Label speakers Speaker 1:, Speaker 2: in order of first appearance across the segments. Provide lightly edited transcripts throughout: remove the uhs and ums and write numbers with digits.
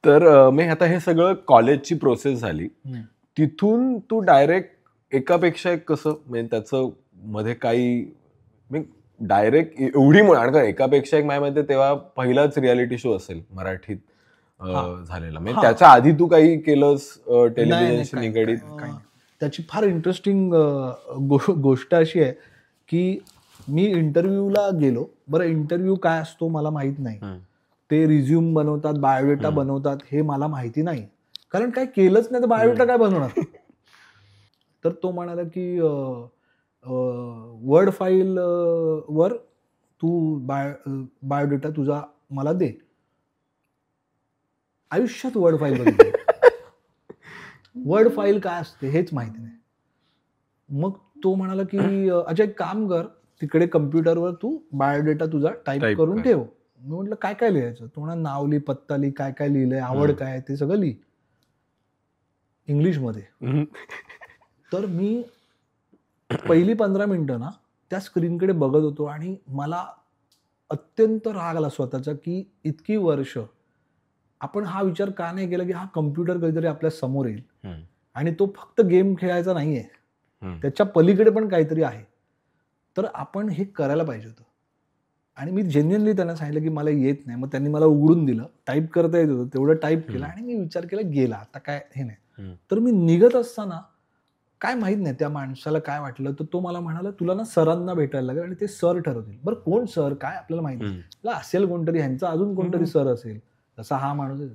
Speaker 1: तर मी आता हे सगळं कॉलेजची प्रोसेस झाली. तिथून तू डायरेक्ट एकापेक्षा एक कसं म्हणजे त्याचं मध्ये काही डायरेक्ट एवढी कारण एकापेक्षा एक माझ्या माहिती तेव्हा पहिलाच रियालिटी शो असेल मराठीत झालेला. म्हणजे त्याच्या आधी तू काही केलंस टेलिव्हिजनशी निगडीत?
Speaker 2: त्याची फार इंटरेस्टिंग गोष्ट अशी आहे की मी इंटरव्ह्यूला गेलो. बरं, इंटरव्ह्यू काय असतो मला माहित नाही. ते रिझ्यूम बनवतात, बायोडेटा बनवतात, हे मला माहिती नाही, कारण काय केलंच नाही तर बायोडेटा काय बनवणार. तर तो म्हणाला की वर्ड फाईल वर तू बायोडेटा तुझा मला दे. आयुष्यात वर्ड फाईल बघितली. वर्ड फाईल काय असते हेच माहिती नाही. मग तो म्हणाला की अच्छा एक काम कर, तिकडे कम्प्युटरवर तू बायोडेटा तुझा टाईप करून ठेव. मी म्हटलं काय काय लिहायचं? तो म्हणा नाव लिही, पत्ता लिही, काय काय लिहिलंय, आवड काय, ते सगळं लिही इंग्लिशमध्ये. तर मी पहिली 15 मिनिटं ना त्या स्क्रीनकडे बघत होतो आणि मला अत्यंत राग आला स्वतःचा की इतकी वर्ष आपण हा विचार का नाही केला की हा कम्प्युटर कधीतरी आपल्या समोर येईल आणि तो फक्त गेम खेळायचा नाहीये, त्याच्या पलीकडे पण काहीतरी आहे. तर आपण हे करायला पाहिजे होतं. आणि मी जेन्युअनली त्यांना सांगितलं की मला येत नाही. मग त्यांनी मला उघडून दिलं, टाईप करता येत होतं, तेवढं टाईप केलं आणि मी विचार केला गेला आता काय हे नाही. तर मी निघत असताना काय माहित नाही त्या माणसाला काय वाटलं, तर तो मला म्हणाला तुला ना सरांना भेटायला लागेल आणि ते सर ठरवतील. बरं कोण सर काय आपल्याला माहिती नाही, असेल कोणतरी, ह्यांचा अजून कोणतरी सर असेल, जसा हा माणूस आहे.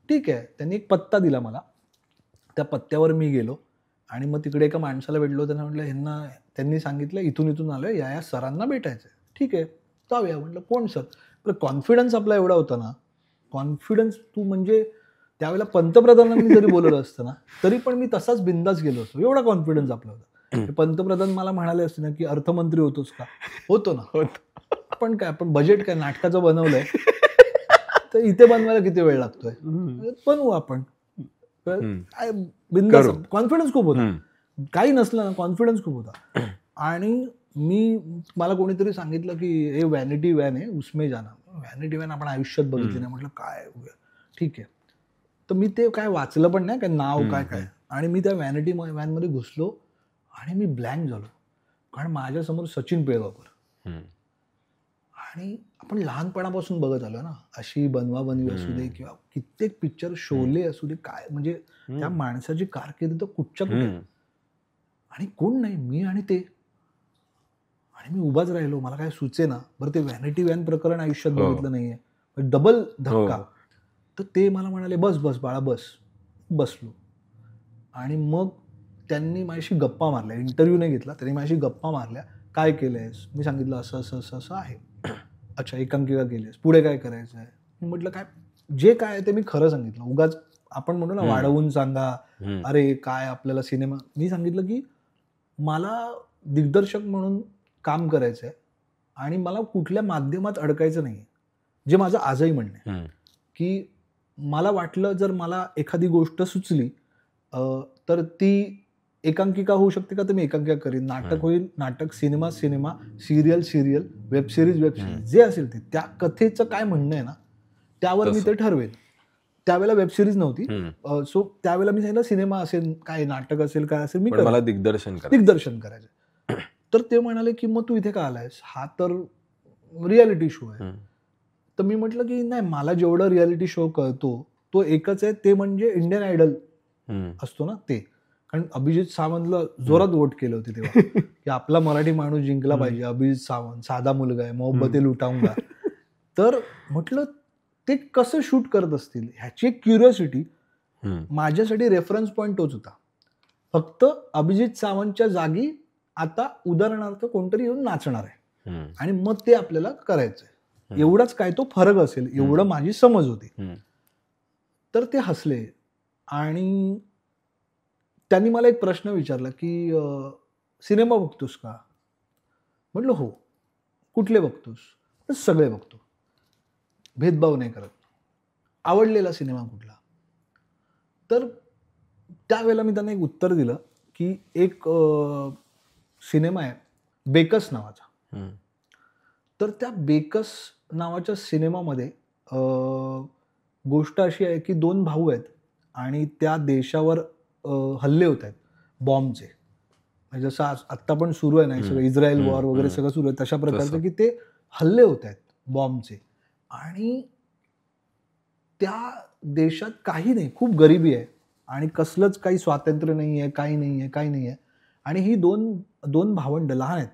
Speaker 2: ठीक आहे, त्यांनी एक पत्ता दिला मला. त्या पत्त्यावर मी गेलो आणि मग तिकडे एका माणसाला भेटलो. त्यांना म्हटलं ह्यांना, त्यांनी सांगितलं इथून आलोय, या सरांना भेटायचंय. ठीक आहे जाऊया. म्हटलं कोण सर? तर कॉन्फिडन्स आपला एवढा होता ना, कॉन्फिडन्स तू म्हणजे त्यावेळेला पंतप्रधानांनी जरी बोलवलं असतं ना तरी पण मी तसाच बिंदास गेलो असतो, एवढा कॉन्फिडन्स आपला होता. पंतप्रधान मला म्हणाले असते ना की अर्थमंत्री होतोस का? होतो ना. पण काय आपण बजेट काय नाटकाचं बनवलंय तर इथे बनवायला किती वेळ लागतोय, बनवू आपण. बिंदास कॉन्फिडन्स खूप होता. काही नसलं ना कॉन्फिडन्स खूप होता. आणि मला कोणीतरी सांगितलं की हे व्हॅनिटी व्हॅन आहे, उसमे जाना. व्हॅनिटी व्हॅन आपण आयुष्यात बघितली नाही. म्हटलं काय ठीक आहे. तर मी ते काय वाचलं पण नाही, काय नाव काय काय. आणि मी त्या व्हॅनिटी व्हॅनमध्ये घुसलो आणि मी ब्लँक झालो, कारण माझ्यासमोर सचिन पिळगावकर. आणि आपण लहानपणापासून बघत आलो ना, अशी बनवाबनवी असू दे किंवा कित्येक पिक्चर, शोले असू दे, काय म्हणजे त्या माणसाची कारकीर्द कुठच्या कुठे. आणि कोण नाही, मी आणि ते. आणि मी उभाच राहिलो, मला काय सुचेना. बरं ते व्हॅनिटी व्हॅन प्रकरण आयुष्यात बघितलं नाहीये, डबल धक्का. तर ते मला म्हणाले बस बस बाळा बस. बसलो. आणि मग त्यांनी माझ्याशी गप्पा मारल्या. इंटरव्ह्यू नाही घेतला, त्यांनी माझ्याशी गप्पा मारल्या. काय केलंयस? मी सांगितलं असं असं असं असं आहे. अच्छा एकांकिका केलीस, पुढे काय करायचं आहे? मी म्हटलं काय जे काय आहे ते मी खरं सांगितलं. उगाच आपण म्हणू ना वाढवून सांगा, अरे काय आपल्याला सिनेमा. मी सांगितलं की मला दिग्दर्शक म्हणून काम करायचं आहे आणि मला कुठल्या माध्यमात अडकायचं नाही, जे माझं आजही म्हणणं आहे. की मला वाटलं जर मला एखादी गोष्ट सुचली तर ती एकांकिका होऊ शकते का, तर मी एकांकिका करीन. नाटक होईल नाटक, cinema cinema, serial web series जे असेल ते, त्या कथेचं काय म्हणणं आहे ना त्यावर मी ते ठरवेन. त्यावेळेला वेब सिरीज नव्हती, सो त्यावेळेला मी सांगितलं सिनेमा असेल, काय नाटक असेल, काय असेल, मी
Speaker 1: मला दिग्दर्शन
Speaker 2: करायचं. तर ते म्हणाले की मग तू इथे का आलायस, हा तर रियालिटी शो आहे. तर मी म्हटलं की नाही, मला जेवढं रियालिटी शो कळतो तो एकच आहे, ते म्हणजे इंडियन आयडल असतो ना ते. कारण अभिजित सावंतला जोरात वोट केले होते तेव्हा की आपला मराठी माणूस जिंकला पाहिजे. अभिजित सावंत साधा मुलगा आहे, मोहब्बते लुटाऊंगा. तर म्हटलं ते कसं शूट करत असतील ह्याची एक क्युरिओसिटी. माझ्यासाठी रेफरन्स पॉईंट तोच होता. फक्त अभिजित सावंतच्या जागी आता उदाहरणार्थ कोणतरी येऊन नाचणार आहे आणि मग ते आपल्याला करायचंय, एवढाच काय तो फरक असेल, एवढं माझी समज होती. तर ते हसले आणि त्यांनी मला एक प्रश्न विचारला की सिनेमा बघतोस का? म्हटलं हो. कुठले बघतोस? तर सगळे बघतो, भेदभाव नाही करत. आवडलेला सिनेमा कुठला? तर त्यावेळेला मी त्यांना एक उत्तर दिलं की एक सिनेमा आहे बेकस नावाचा. तर त्या बेकस नावाच्या सिनेमामध्ये गोष्ट अशी आहे की 2 भाऊ आहेत आणि त्या देशावर हल्ले होत आहेत बॉम्बचे. म्हणजे जसं आत्ता पण सुरू आहे ना सगळं इस्रायल वॉर वगैरे सगळं सुरू आहे तशा प्रकारचं की ते हल्ले होत आहेत बॉम्बचे. आणि त्या देशात काही नाही, खूप गरिबी आहे आणि कसलंच काही स्वातंत्र्य नाही आहे, काही नाही आहे. आणि ही दोन भावंड लहान आहेत,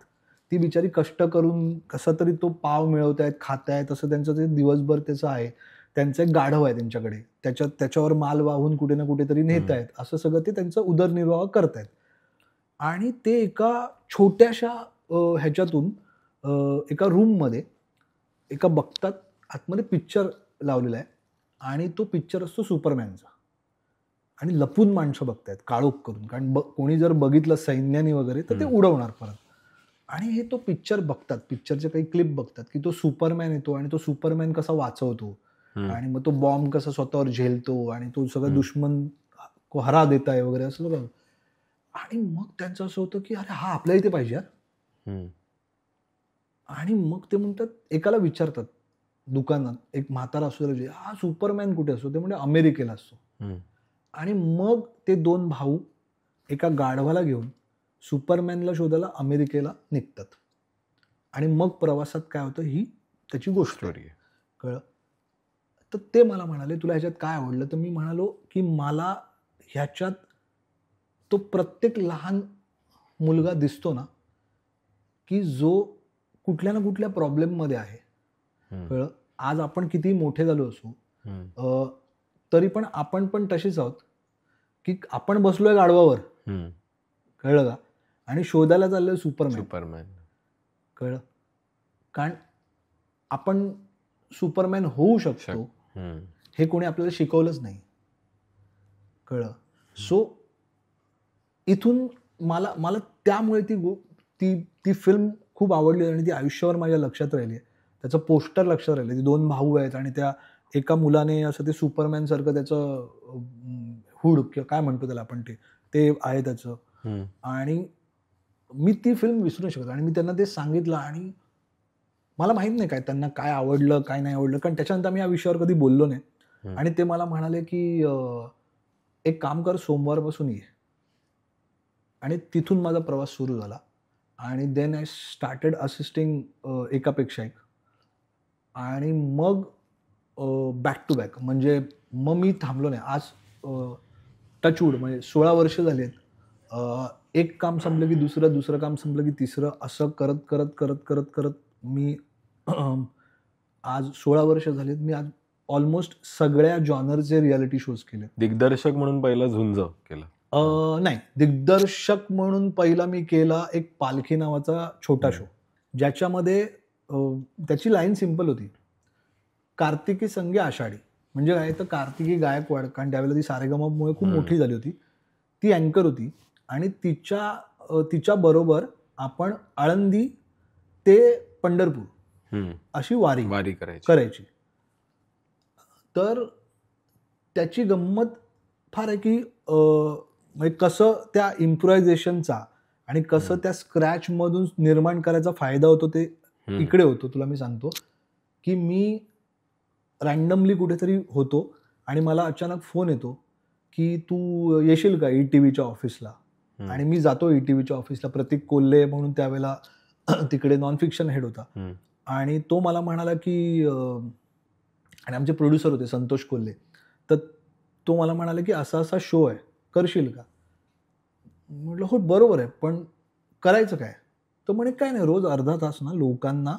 Speaker 2: ती बिचारी कष्ट करून कसं तरी तो पाव मिळवत आहेत, खात आहेत, असं त्यांचं ते दिवसभर त्याचं आहे. त्यांचं एक गाढव आहे त्यांच्याकडे, त्याच्यावर माल वाहून कुठे ना कुठेतरी नेत आहेत, असं सगळं ते त्यांचं उदरनिर्वाह करत आहेत. आणि ते एका छोट्याशा ह्याच्यातून एका रूममध्ये एका बघतात आतमध्ये पिक्चर लावलेला आहे आणि तो पिक्चर असतो सुपरमॅनचा. आणि लपून माणसं बघतायत काळोख करून, कारण कोणी जर बघितलं सैन्याने वगैरे तर ते उडवणार परत. आणि हे तो पिक्चर बघतात, पिक्चरचे काही क्लिप बघतात की तो सुपरमॅन येतो आणि तो सुपरमॅन कसा वाचवतो आणि मग तो बॉम्ब कसा स्वतःवर झेलतो आणि तो सगळं दुश्मन को हरा देत आहे वगैरे असं बघ. आणि मग त्यांचं असं होतं की अरे हा आपल्या इथे पाहिजे यार. आणि मग ते म्हणतात, एकाला विचारतात दुकानात, एक म्हातारा असतो, हा सुपरमॅन कुठे असतो? ते म्हणजे अमेरिकेला असतो. आणि मग ते 2 भाऊ एका गाढवाला घेऊन सुपरमॅनला शोधायला अमेरिकेला निघतात. आणि मग प्रवासात काय होतं ही त्याची गोष्ट कळलं. तर ते मला म्हणाले तुला ह्याच्यात काय आवडलं? तर मी म्हणालो की मला ह्याच्यात तो प्रत्येक लहान मुलगा दिसतो ना की जो कुठल्या ना कुठल्या प्रॉब्लेममध्ये आहे. कळलं. आज आपण कितीही मोठे झालो असू तरी पण आपण पण तसेच आहोत की आपण बसलोय गाढवावर. कळलं का? आणि शोधायला चाललोय सुपरमॅन. कळलं. कारण आपण सुपरमॅन होऊ शकतो हे कोणी आपल्याला शिकवलंच नाही. कळलं. सो इथून मला त्यामुळे ती फिल्म खूप आवडली आणि ती आयुष्यावर माझ्या लक्षात राहिली. त्याचं पोस्टर लक्षात राहिलं. ते 2 भाऊ आहेत आणि त्या एका मुलाने असं ते सुपरमॅन सारखं त्याचं हुड किंवा काय म्हणतो त्याला आपण ते आहे त्याचं. आणि मी ती फिल्म विसरू शकतो. आणि मी त्यांना ते सांगितलं आणि मला माहित नाही काय त्यांना काय आवडलं काय नाही आवडलं, कारण त्याच्यानंतर मी या विषयावर कधी बोललो नाही. आणि ते मला म्हणाले की एक काम कर, सोमवारपासून ये. आणि तिथून माझा प्रवास सुरू झाला. आणि देन आय स्टार्टेड असिस्टिंग एकापेक्षा एक. आणि मग बॅक टू बॅक, म्हणजे मग मी थांबलो नाही. आज टचवूड म्हणजे 16 वर्ष झाली आहेत. एक काम संपलं की दुसरं काम संपलं की तिसरं, असं करत करत करत करत करत मी आज 16 वर्ष झालीत. मी आज ऑलमोस्ट सगळ्या जॉनरचे रियालिटी शोज केले.
Speaker 1: दिग्दर्शक म्हणून पहिला झुंज केला?
Speaker 2: नाही, दिग्दर्शक म्हणून पहिला मी केला एक पालखी नावाचा छोटा शो, ज्याच्यामध्ये त्याची लाईन सिंपल होती, कार्तिकी संगे आषाढी. म्हणजे काय, तर कार्तिकी गायकवाड, कारण त्यावेळेला ती सारेगमपमुळे खूप मोठी झाली होती, ती अँकर होती. आणि तिच्या बरोबर आपण आळंदी ते पंढरपूर अशी वारी करायची. तर त्याची गंमत फार आहे की म्हणजे कसं त्या इम्प्रोव्हायझेशनचा आणि कसं त्या स्क्रॅचमधून निर्माण करायचा फायदा होतो ते इकडे होतो. तुला मी सांगतो की मी रँडमली कुठेतरी होतो आणि मला अचानक फोन येतो की तू येशील का ETVच्या ऑफिसला. आणि मी जातो ETVच्या ऑफिसला. प्रतीक कोल्हे म्हणून त्यावेळेला तिकडे नॉन फिक्शन हेड होता. आणि तो मला म्हणाला की, आणि आमचे प्रोड्युसर होते संतोष कोल्हे, तर तो मला म्हणाला की असा असा शो आहे, करशील का? म्हटलं हो बरोबर आहे, पण करायचं काय? तर म्हणे काय नाही, रोज अर्धा तास ना लोकांना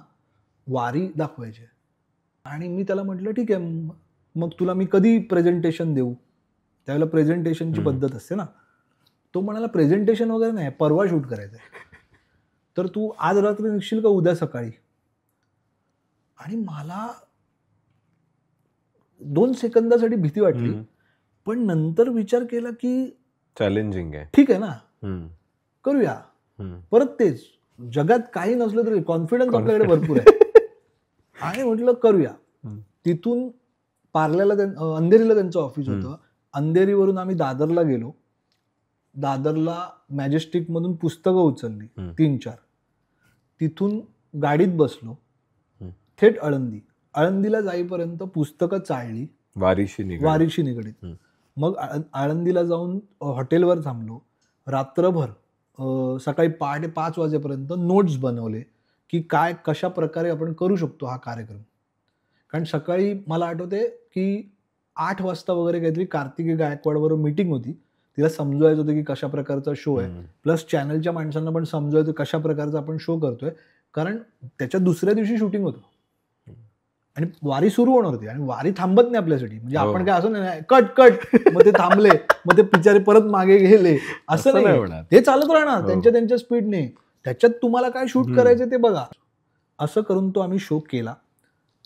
Speaker 2: वारी दाखवायची. आणि मी त्याला म्हटलं ठीक आहे, मग तुला मी कधी प्रेझेंटेशन देऊ? त्यावेळेला प्रेझेंटेशनची पद्धत असते ना. तो म्हणाला प्रेझेंटेशन वगैरे नाही, परवा शूट करायचं आहे, तर तू आज रात्री निघशील का उद्या सकाळी? आणि मला 2 सेकंदासाठी भीती वाटली, पण नंतर विचार केला की
Speaker 1: चॅलेंजिंग आहे,
Speaker 2: ठीक आहे ना, करूया. परत तेच, जगात काही नसलं तरी कॉन्फिडन्स आपल्याकडे भरपूर आहे. आणि म्हटलं करूया. तिथून पार्ल्याला अंधेरीला त्यांचं ऑफिस होतं. अंधेरीवरून आम्ही दादरला गेलो. दादरला मॅजेस्टिकमधून पुस्तकं उचलली 3-4. तिथून गाडीत बसलो, थेट आळंदीला जाईपर्यंत पुस्तकं चाळली.
Speaker 1: वारीशी
Speaker 2: निगडीत. मग आळंदीला जाऊन हॉटेलवर थांबलो, रात्रभर सकाळी 5:30 वाजेपर्यंत नोट्स बनवले की काय कशा प्रकारे आपण करू शकतो हा कार्यक्रम. कारण सकाळी मला आठवते की 8 वाजता वगैरे काहीतरी कार्तिकी गायकवाडबरोबर मीटिंग होती, तिला समजवायचं होतं की कशा प्रकारचा शो आहे, प्लस चॅनलच्या माणसांना पण समजवायचं कशा प्रकारचा आपण शो करतोय, कारण त्याच्या दुसऱ्या दिवशी शूटिंग होतं आणि वारी सुरू होणार होती आणि वारी थांबत नाही आपल्यासाठी. म्हणजे आपण काय असं नाही कट मग ते थांबले, मग ते बिचारे परत मागे गेले, असं नाही, ते चालत राहणार त्यांच्या स्पीडने. त्याच्यात तुम्हाला काय शूट करायचं ते बघा. असं करून तो आम्ही शो केला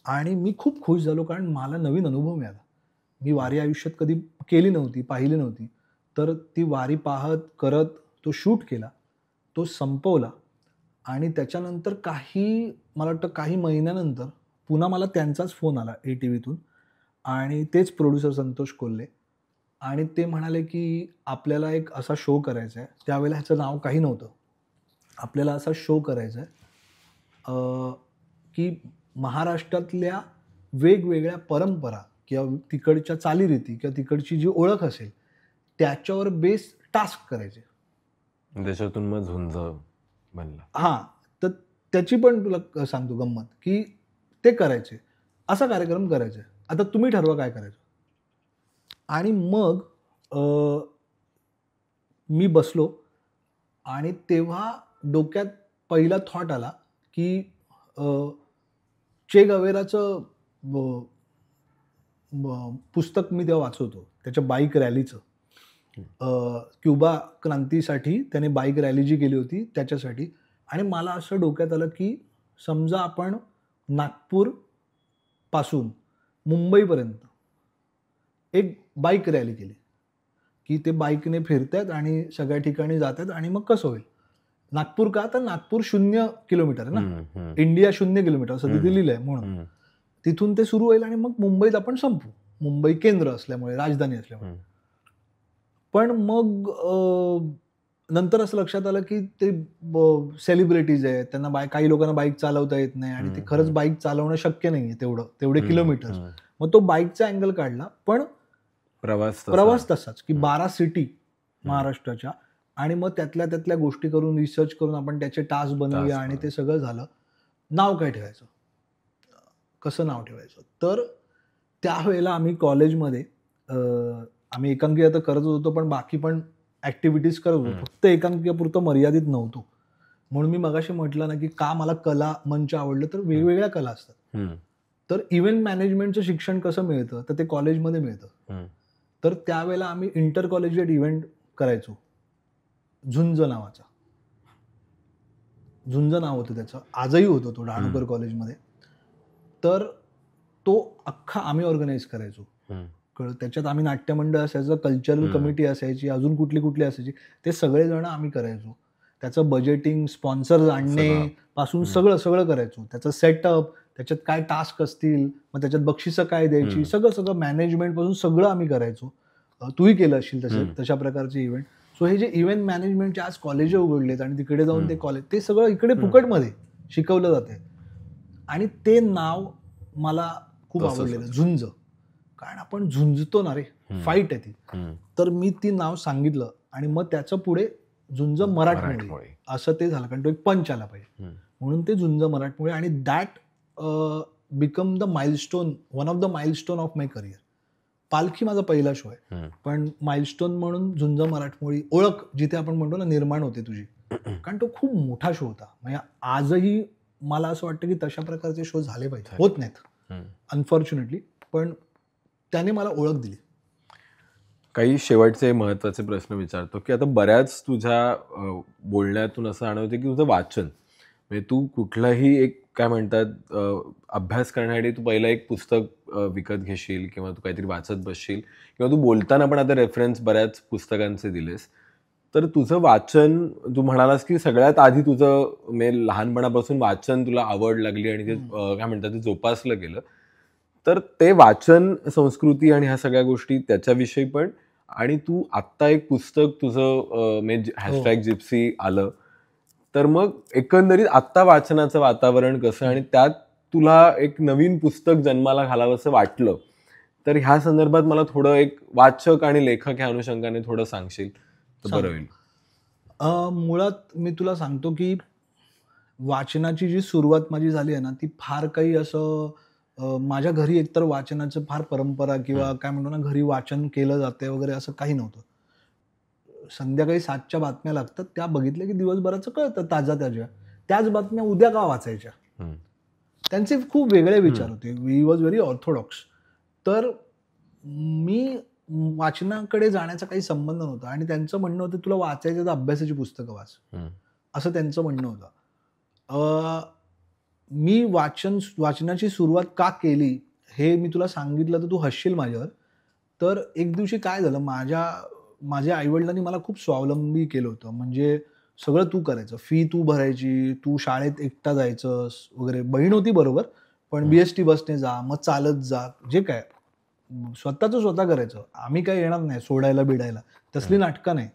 Speaker 2: आणि मी खूप खुश झालो, कारण मला नवीन अनुभव मिळाला. मी वारी आयुष्यात कधी केली नव्हती, पाहिली नव्हती. तर ती वारी पाहत करत तो शूट केला, तो संपवला आणि त्याच्यानंतर मला वाटतं काही महिन्यानंतर पुन्हा मला त्यांचाच फोन आला ATVतून आणि तेच प्रोड्युसर संतोष कोल्हे, आणि ते म्हणाले की आपल्याला एक असा शो करायचा आहे. त्यावेळेला ह्याचं नाव काही नव्हतं. आपल्याला असा शो करायचा आहे की महाराष्ट्रातल्या वेगवेगळ्या परंपरा किंवा तिकडच्या चालीरीती किंवा तिकडची जी ओळख असेल त्याच्यावर बेस टास्क करायचे.
Speaker 1: त्याच्यातून मग झुंज बनला.
Speaker 2: हां, तर त्याची पण तुला सांगतो गंमत की ते करायचे, असा कार्यक्रम करायचा. आता तुम्ही ठरवा काय करायचं. आणि मग मी बसलो आणि तेव्हा डोक्यात पहिला थॉट आला की चे गवेराचं पुस्तक मी तेव्हा वाचवतो, त्याच्या बाईक रॅलीचं. क्युबा क्रांतीसाठी त्याने बाईक रॅली जी केली होती त्याच्यासाठी. आणि मला असं डोक्यात आलं की समजा आपण नागपूरपासून मुंबईपर्यंत एक बाईक रॅली केली की ते बाईकने फिरतात आणि सगळ्या ठिकाणी जातात, आणि मग कसं होईल. नागपूर का, तर नागपूर 0 किलोमीटर आहे ना, इंडिया 0 किलोमीटर असं तिथे लिहिलंय, म्हणून तिथून ते सुरू होईल आणि मग मुंबईत आपण संपू, मुंबई केंद्र असल्यामुळे, राजधानी असल्यामुळे. पण मग नंतर असं लक्षात आलं की ते सेलिब्रिटीज आहेत, त्यांना काही लोकांना बाईक चालवता येत नाही आणि ते खरंच बाईक चालवणं शक्य नाहीये तेवढे किलोमीटर. मग तो बाईकचा अँगल काढला, पण प्रवास तसाच की 12 सिटी महाराष्ट्राच्या, आणि मग त्यातल्या गोष्टी करून रिसर्च करून आपण त्याचे टास्क बनवूया आणि ते सगळं झालं. नाव काय ठेवायचं, कसं नाव ठेवायचं. तर त्यावेळेला आम्ही कॉलेजमध्ये आम्ही एकांकिका तर करत होतो, पण बाकी पण ऍक्टिव्हिटीज करत होतो, फक्त एकांकिकापुरतं मर्यादित नव्हतो. म्हणून मी मगाशी म्हटलं ना की का मला कला मंच आवडलं, तर वेगवेगळ्या कला असतात. तर इव्हेंट मॅनेजमेंटचं शिक्षण कसं मिळतं, तर ते कॉलेजमध्ये मिळतं. तर त्यावेळेला आम्ही इंटर कॉलेजिएट इव्हेंट करायचो, झुंज नावाचा. झुंज नाव होतं त्याचं, आजही होतं तो डहाणूकर कॉलेजमध्ये. तर तो अख्खा आम्ही ऑर्गनाईज करायचो. त्याच्यात आम्ही नाट्यमंडळ असायचं, कल्चरल कमिटी असायची, अजून कुठली असायची, ते सगळेजण आम्ही करायचो. त्याचं बजेटिंग, स्पॉन्सर्स आणणे पासून सगळं करायचो. त्याचं सेटअप, त्याच्यात काय टास्क असतील, मग त्याच्यात बक्षिसं काय द्यायची, सगळं मॅनेजमेंट पासून सगळं आम्ही करायचो. तूही केलं असशील तशा प्रकारचे इव्हेंट. सो हे जे इव्हेंट मॅनेजमेंटचे आज कॉलेज उघडलेत आणि तिकडे जाऊन ते कॉलेज, ते सगळं इकडे फुकटमध्ये शिकवलं जाते. आणि ते नाव मला खूप आवडलेलं, झुंज. कारण आपण झुंजतो ना रे, फाईट आहे ती. तर मी ती नाव सांगितलं आणि मग त्याचं पुढे झुंज मराठमोळी असं ते झालं, कारण तो एक पंच आला पाहिजे म्हणून ते झुंज मराठमोळी. आणि that become the milestone, one of the milestone of my career. पालखी माझा पहिला शो आहे, पण माइलस्टोन म्हणून झुंज मराठमोळी, ओळख जिथे आपण म्हणतो ना निर्माण होते तुझी. कारण तो खूप मोठा शो होता. म्हणजे आजही मला असं वाटतं की तशा प्रकारचे शो झाले पाहिजे, होत नाहीत अनफॉर्च्युनेटली, पण त्याने मला ओळख दिली.
Speaker 1: काही शेवटचे महत्वाचे प्रश्न विचारतो की आता बऱ्याच तुझ्या बोलण्यातून असं जाणवतं की तुझं वाचन, म्हणजे तू कुठलाही एक काय म्हणतात अभ्यास करण्यासाठी तू पहिला एक पुस्तक विकत घेशील किंवा तू काहीतरी वाचत बसशील, किंवा तू बोलताना पण आता रेफरन्स बऱ्याच पुस्तकांचे दिलेस. तर तुझं वाचन, तू म्हणालास की सगळ्यात आधी तुझं म्हणजे लहानपणापासून वाचन तुला आवड लागली आणि ते काय म्हणतात ते जोपासलं गेलं. तर ते वाचन संस्कृती आणि ह्या सगळ्या गोष्टी त्याच्याविषयी पण, आणि तू आत्ता एक पुस्तक तुझं म्हणजे हॅशटॅग जिप्सी आलं, तर मग एकंदरीत आत्ता वाचनाचं वातावरण कसं, आणि त्यात तुला एक नवीन पुस्तक जन्माला घालावं असं वाटलं तर ह्या संदर्भात मला थोडं एक वाचक आणि लेखक ह्या अनुषंगाने थोडं सांगशील तर बरं होईल.
Speaker 2: मुळात मी तुला सांगतो की वाचनाची जी सुरुवात माझी झाली आहे ना, ती फार काही असं माझ्या घरी एकतर वाचनाचं फार परंपरा किंवा काय म्हणतो ना, घरी वाचन केलं जाते वगैरे असं काही नव्हतं. संध्याकाळी 7च्या बातम्या लागतात, त्या बघितल्या की दिवसभराचं कळतं ताज्या. त्याच बातम्या उद्या का वाचायच्या? त्यांचे खूप वेगळे विचार होते. We was very orthodox. तर मी वाचनाकडे जाण्याचा काही संबंध नव्हता आणि त्यांचं म्हणणं होतं, तुला वाचायचं तर अभ्यासाची पुस्तकं वाच, असं त्यांचं म्हणणं होतं. मी वाचनाची सुरुवात का केली हे मी तुला सांगितलं तर तू हसशील माझ्यावर. तर एक दिवशी काय झालं, माझ्या आईवडिलांनी मला खूप स्वावलंबी केलं होतं. म्हणजे सगळं तू करायचं, फी तू भरायची, तू शाळेत एकटा जायचंस वगैरे. बहीण होती बरोबर, पण BST बसने जा, मग चालत जा, जे काय स्वतःचं स्वतः करायचं. आम्ही काही येणार नाही सोडायला बिडायला, तसली नाटकं नाही.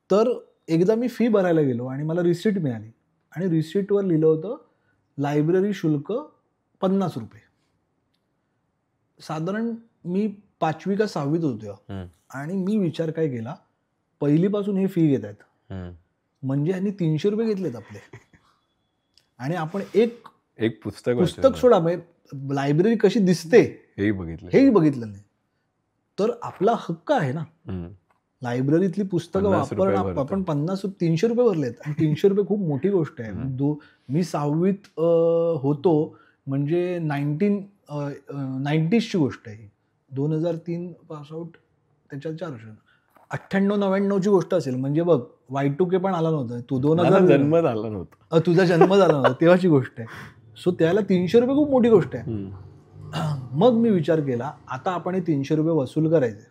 Speaker 2: तर एकदा मी फी भरायला गेलो आणि मला रिसीट मिळाली आणि रिसीटवर लिहिलं होतं लायब्ररी शुल्क ₹50. साधारण मी 5वी का 6वीत होतो आणि मी विचार काय केला, पहिलीपासून हे फी घेत आहेत म्हणजे ह्यांनी ₹300 घेतलेत आपले आणि आपण एक पुस्तक सोडा, म्हणजे लायब्ररी कशी दिसते हेही बघितलं नाही. तर आपला हक्क आहे ना, लायब्ररीतली पुस्तकं वापरणं. आपण ₹300 भरलेत आणि ₹300 खूप मोठी गोष्ट आहे. मी 6वीत होतो म्हणजे 1990ची गोष्ट आहे. 2003 पासआउट, त्याच्यात 4 वर्ष, 98-99ची गोष्ट असेल. म्हणजे बघ, Y2K पण आला नव्हता. तू 2000
Speaker 1: जन्म झाला नव्हता,
Speaker 2: तुझा जन्म झाला नव्हता तेव्हाची गोष्ट आहे. सो त्याला ₹300 खूप मोठी गोष्ट आहे. मग मी विचार केला, आता आपण हे ₹300 वसूल करायचे.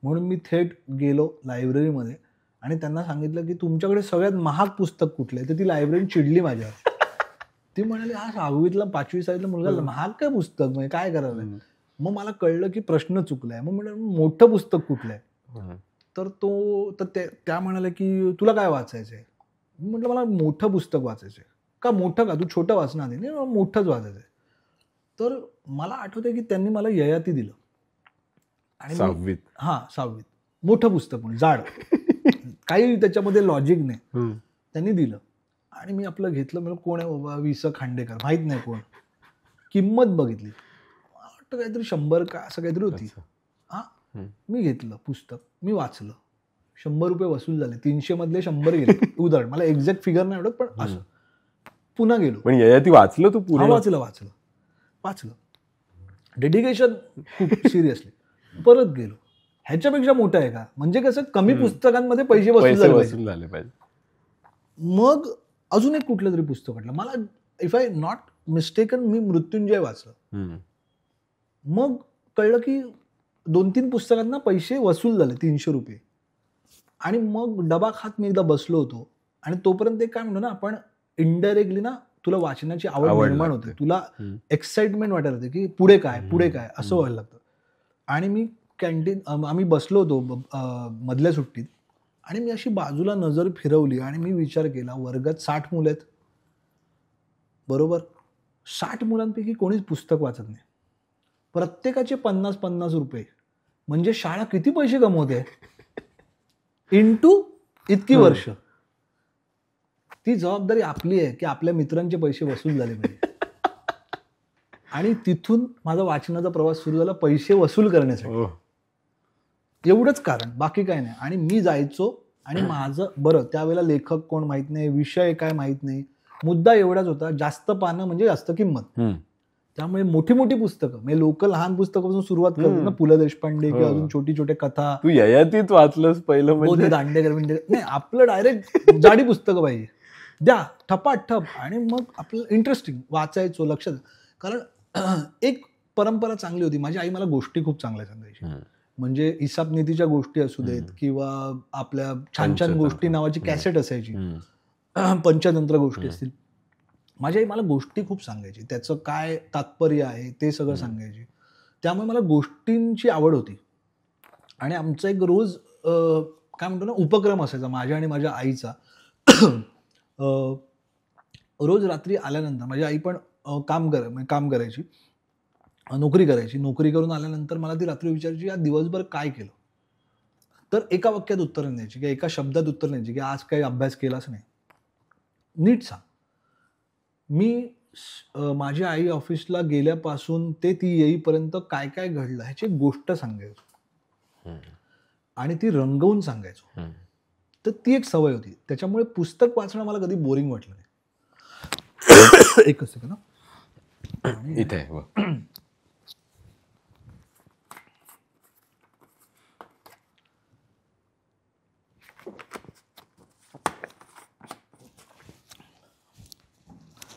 Speaker 2: म्हणून मी थेट गेलो लायब्ररीमध्ये आणि त्यांना सांगितलं की तुमच्याकडे सगळ्यात महाग पुस्तक कुठलं आहे. तर ती लायब्ररी चिडली माझ्यावर. ती म्हणाली, हा 6वीतला 5वी 6वीतला मुलगा महाग काय पुस्तक, म्हणजे काय करायला. मग मला कळलं की प्रश्न चुकलाय. मग म्हटलं मोठं पुस्तक कुठलं आहे. तर त्या म्हणाले की तुला काय वाचायचंय. म्हटलं मला मोठं पुस्तक वाचायचंय. का मोठं, का तू छोटं वाचणार नाही, मोठंच वाचायचंय. तर मला आठवतंय की त्यांनी मला ययाती दिलं आणि 6वीत मोठं पुस्तक म्हणून जाड, काही त्याच्यामध्ये लॉजिक नाही, त्यांनी दिलं आणि मी आपलं घेतलं. म्हणजे कोण आहे बाबा, वि.स. खांडेकर, माहित नाही कोण. किंमत बघितली, मला वाटतं काहीतरी 100 का असं काहीतरी होती. मी घेतलं पुस्तक, मी वाचलं, ₹100 वसूल झाले. 300 मधले 100 गेले. उदाहरण, मला एक्झॅक्ट फिगर नाही आवडत, पण असं. पुन्हा गेलो.
Speaker 1: पण ययाती वाचलं तू पूर्ण?
Speaker 2: वाचलं. डेडिकेशन खूप सिरियसली. परत गेलो. ह्याच्यापेक्षा मोठं आहे का, म्हणजे कसं कमी पुस्तकांमध्ये पैसे वसूल झाले पाहिजे. मग अजून एक कुठलं तरी पुस्तक वाटलं मला. इफ आय नॉट मिस्टेकन, मी मृत्युंजय वाचलं. मग कळलं की 2-3 पुस्तकांना पैसे वसूल झाले ₹300. आणि मग डबा खात मी एकदा बसलो होतो आणि तोपर्यंत एक काय म्हणतो ना आपण, इनडायरेक्टली ना तुला वाचनाची आवड निर्माण होते, तुला एक्साइटमेंट वाटायला होते की पुढे काय असं व्हायला लागतं. आणि मी आम्ही बसलो होतो मधल्या सुट्टीत आणि मी अशी बाजूला नजर फिरवली आणि मी विचार केला, वर्गात 60 मुलं आहेत बरोबर. 60 मुलांपैकी कोणीच पुस्तक वाचत नाही. प्रत्येकाचे ₹50 म्हणजे शाळा किती पैसे कमवते इंटू इतकी वर्ष. ती जबाबदारी आपली आहे की आपल्या मित्रांचे पैसे वसूल झाले पाहिजे. आणि तिथून माझा वाचनाचा प्रवास सुरू झाला, पैसे वसूल करण्यासाठी. एवढंच कारण, बाकी काय नाही. आणि मी जायचो आणि माझं बरं, त्यावेळेला लेखक कोण माहित नाही, विषय काय माहित नाही, मुद्दा एवढाच होता, जास्त पानं म्हणजे जास्त किंमत. त्यामुळे मोठी मोठी पुस्तकं, म्हणजे लोकल लहान पुस्तकापासून सुरुवात करतो ना, पु ल देशपांडे किंवा अजून छोटी छोटे कथा.
Speaker 1: तू ययातीत वाचलंस पहिलं म्हणजे?
Speaker 2: दांडेकर नाही, आपलं डायरेक्ट जाडी पुस्तकं पाहिजे, द्या ठपाठप. आणि मग आपलं इंटरेस्टिंग वाचायचो, लक्षात. कारण एक परंपरा चांगली होती, माझी आई मला गोष्टी खूप चांगल्या सांगायची. म्हणजे इसाप नीतीच्या गोष्टी असू देत किंवा आपल्या छान छान गोष्टी नावाची कॅसेट असायची, पंचतंत्र गोष्टी असतील. माझी आई मला गोष्टी खूप सांगायची, त्याचं काय तात्पर्य आहे ते सगळं सांगायची. त्यामुळे मला गोष्टींची आवड होती. आणि आमचा एक रोज काय म्हणतो ना उपक्रम असायचा माझ्या आणि माझ्या आईचा. रोज रात्री आल्यानंतर माझी आई पण काम करायची नोकरी करायची. नोकरी करून आल्यानंतर मला ती रात्री विचारायची, या दिवसभर काय केलं? तर एका वाक्यात उत्तर द्यायची किंवा एका शब्दात उत्तर द्यायची की आज काही अभ्यास केलाच नाही. नीट सांग. मी माझी आई ऑफिसला गेल्यापासून ते ती येईपर्यंत काय काय घडलं ह्याची गोष्ट सांगायचो आणि ती रंगवून सांगायचो. तर ती एक सवय होती. त्याच्यामुळे पुस्तक वाचणं मला कधी बोरिंग वाटलं नाही. एकच सेकंड ना.
Speaker 1: इथे आहे बघ.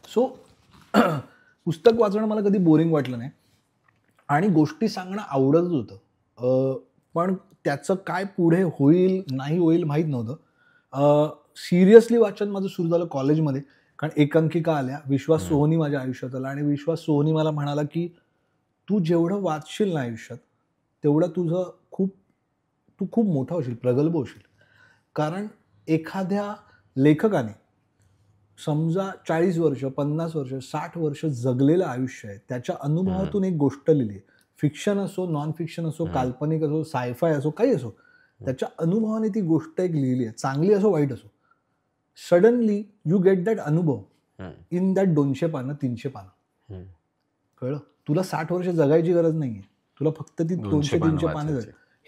Speaker 2: सो पुस्तक वाचणं मला कधी बोरिंग वाटलं नाही आणि गोष्टी सांगणं आवडतच होतं. पण त्याचं काय पुढे होईल नाही होईल माहीत नव्हतं. सिरियसली वाचन माझं सुरू झालं कॉलेजमध्ये. कारण एकांकिका आल्या. विश्वास सोहोनी माझ्या आयुष्यात आला आणि विश्वास सोहोनी मला म्हणाला की तू जेवढं वाचशील ना आयुष्यात तेवढं तू खूप मोठा होशील, प्रगल्भ होशील. कारण एखाद्या लेखकाने समजा 40 वर्ष, 50 वर्ष, 60 वर्ष जगलेलं आयुष्य आहे, त्याच्या अनुभवातून एक गोष्ट लिहिली आहे. फिक्शन असो, नॉन फिक्शन असो, काल्पनिक असो, सायफाय असो, काही असो, त्याच्या अनुभवाने ती गोष्ट एक लिहिली आहे, चांगली असो वाईट असो. सडनली यू गेट दॅट अनुभव इन दॅट 200 पानं 300 पानं. कळलं? तुला 60 वर्ष जगायची गरज नाहीये, तुला फक्त ती 200-300 पानं.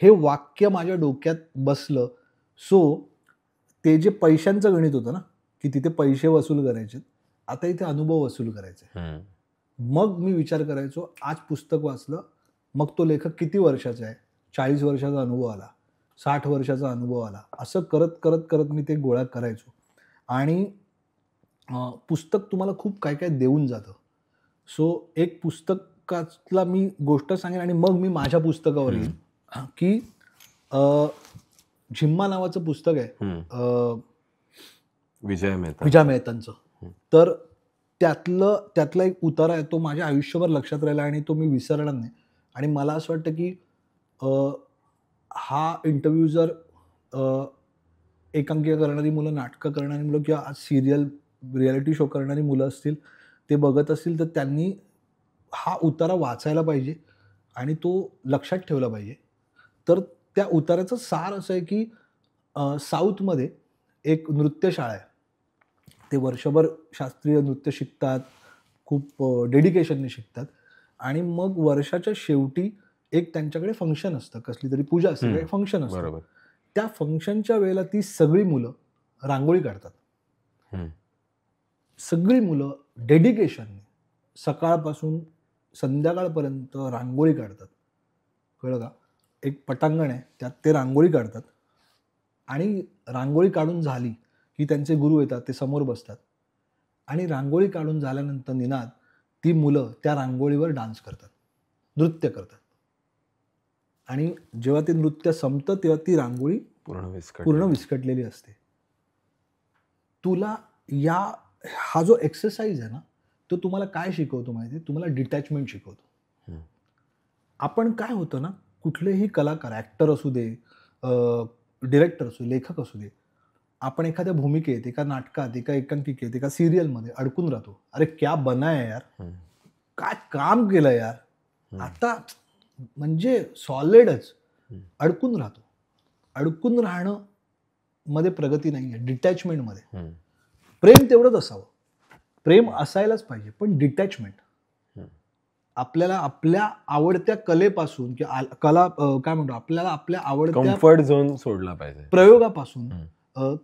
Speaker 2: हे वाक्य माझ्या डोक्यात बसलं. सो ते जे पैशांचं गणित होतं ना की तिथे पैसे वसूल करायचे, आता इथे अनुभव वसूल करायचे. मग मी विचार करायचो, आज पुस्तक वाचलं, मग तो लेखक किती वर्षाचा आहे, 40 वर्षाचा अनुभव आला, 60 वर्षाचा अनुभव आला, असं करत करत करत मी ते गोळा करायचो. आणि पुस्तक तुम्हाला खूप काय काय देऊन जातं. सो एक पुस्तकातला मी गोष्ट सांगेन आणि मग मी माझ्या पुस्तकावर येईन की झिम्मा नावाचं पुस्तक आहे
Speaker 1: विजय
Speaker 2: मेहतांचं. तर त्यातला एक उतारा आहे, तो माझ्या आयुष्यभर लक्षात राहिला आणि तो मी विसरणार नाही. आणि मला असं वाटतं की हा इंटरव्ह्यू जर एकांकिका करणारी मुलं, नाटकं करणारी मुलं किंवा आज रियालिटी शो करणारी मुलं असतील, ते बघत असतील तर त्यांनी हा उतारा वाचायला पाहिजे आणि तो लक्षात ठेवला पाहिजे. तर त्या उताराचं सार असं आहे की साऊथमध्ये एक नृत्यशाळा आहे. ते वर्षभर शास्त्रीय नृत्य शिकतात, खूप डेडिकेशनने शिकतात आणि मग वर्षाच्या शेवटी एक त्यांच्याकडे फंक्शन असतं, कसली तरी पूजा असते, काही फंक्शन असतं. त्या फंक्शनच्या वेळेला ती सगळी मुलं रांगोळी काढतात. सगळी मुलं डेडिकेशनने सकाळपासून संध्याकाळपर्यंत रांगोळी काढतात. कळलं का? एक पटांगण आहे, त्यात ते रांगोळी काढतात आणि रांगोळी काढून झाली की त्यांचे गुरु येतात, ते समोर बसतात आणि रांगोळी काढून झाल्यानंतर निनाद ती मुलं त्या रांगोळीवर डान्स करतात, नृत्य करतात. आणि जेव्हा ते नृत्य संपतं तेव्हा ती रांगोळी पूर्ण विस्कटलेली असते. तुला हा जो एक्सरसाइज आहे ना, तो तुम्हाला काय शिकवतो माहिती आहे? तुम्हाला डिटॅचमेंट शिकवतो. आपण काय होतं ना, कुठलेही कलाकार, ॲक्टर असू दे, डिरेक्टर असू दे, लेखक असू दे, आपण एखाद्या भूमिकेत, एका नाटकात, एका एकांकिकेत, एका सिरियलमध्ये अडकून राहतो. अरे क्या बनाय यार, काय काम केलं यार, आता म्हणजे सॉलिडच अडकून राहतो. अडकून राहणं मध्ये प्रगती नाही आहे. डिटॅचमेंटमध्ये प्रेम तेवढंच असावं, प्रेम असायलाच पाहिजे, पण डिटॅचमेंट. आपल्याला आपल्या आवडत्या कलेपासून किंवा काय म्हणतो, आपल्याला आपल्या आवडत्या
Speaker 1: कम्फर्ट झोन सोडला पाहिजे,
Speaker 2: प्रयोगापासून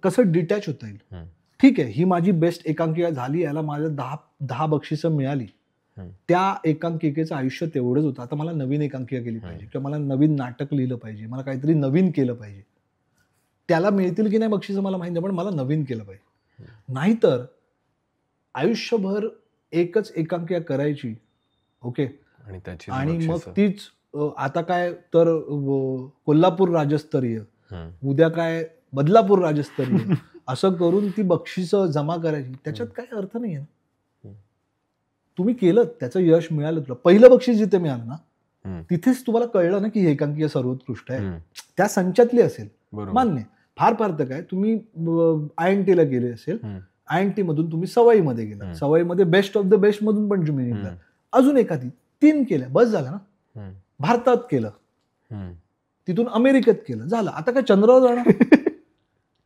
Speaker 2: कसं डिटॅच होता येईल. ठीक आहे, ही माझी बेस्ट एकांकिका झाली, याला माझ्या 10 बक्षिसं मिळाली, त्या एकांकिकेचं आयुष्य तेवढंच होतं. आता मला नवीन एकांकिका केली पाहिजे किंवा मला नवीन नाटक लिहिलं पाहिजे, मला काहीतरी नवीन केलं पाहिजे. त्याला मिळतील की नाही बक्षिसं मला माहिती नाही, पण मला नवीन केलं पाहिजे. नाहीतर आयुष्यभर एकच एकांकिका करायची, ओके, आणि मग तीच आता काय तर कोल्हापूर राज्यस्तरीय, उद्या काय बदलापूर राज्यस्तरीय, असं करून ती बक्षिसं जमा करायची. त्याच्यात काही अर्थ नाही आहे. तुम्ही केलं, त्याचं यश मिळालं, तुला पहिलं बक्षीस जिथे मिळालं ना, तिथेच तुम्हाला कळलं ना की हे एकांकिका सर्वोत्कृष्ट आहे. त्या संचातली असेल, मान्य, फार तर काय, तुम्ही INT ला गेले असेल, INT मधून तुम्ही सवाईमध्ये गेला, सवाईमध्ये बेस्ट ऑफ द बेस्ट मधून पण तुम्ही निघाला, अजून एखादी 3 केल्या, बस झालं ना.
Speaker 1: हम्म.
Speaker 2: भारतात केलं,
Speaker 1: हम्म.
Speaker 2: तिथून अमेरिकेत केलं, झालं. आता काय चंद्रावर जाणार?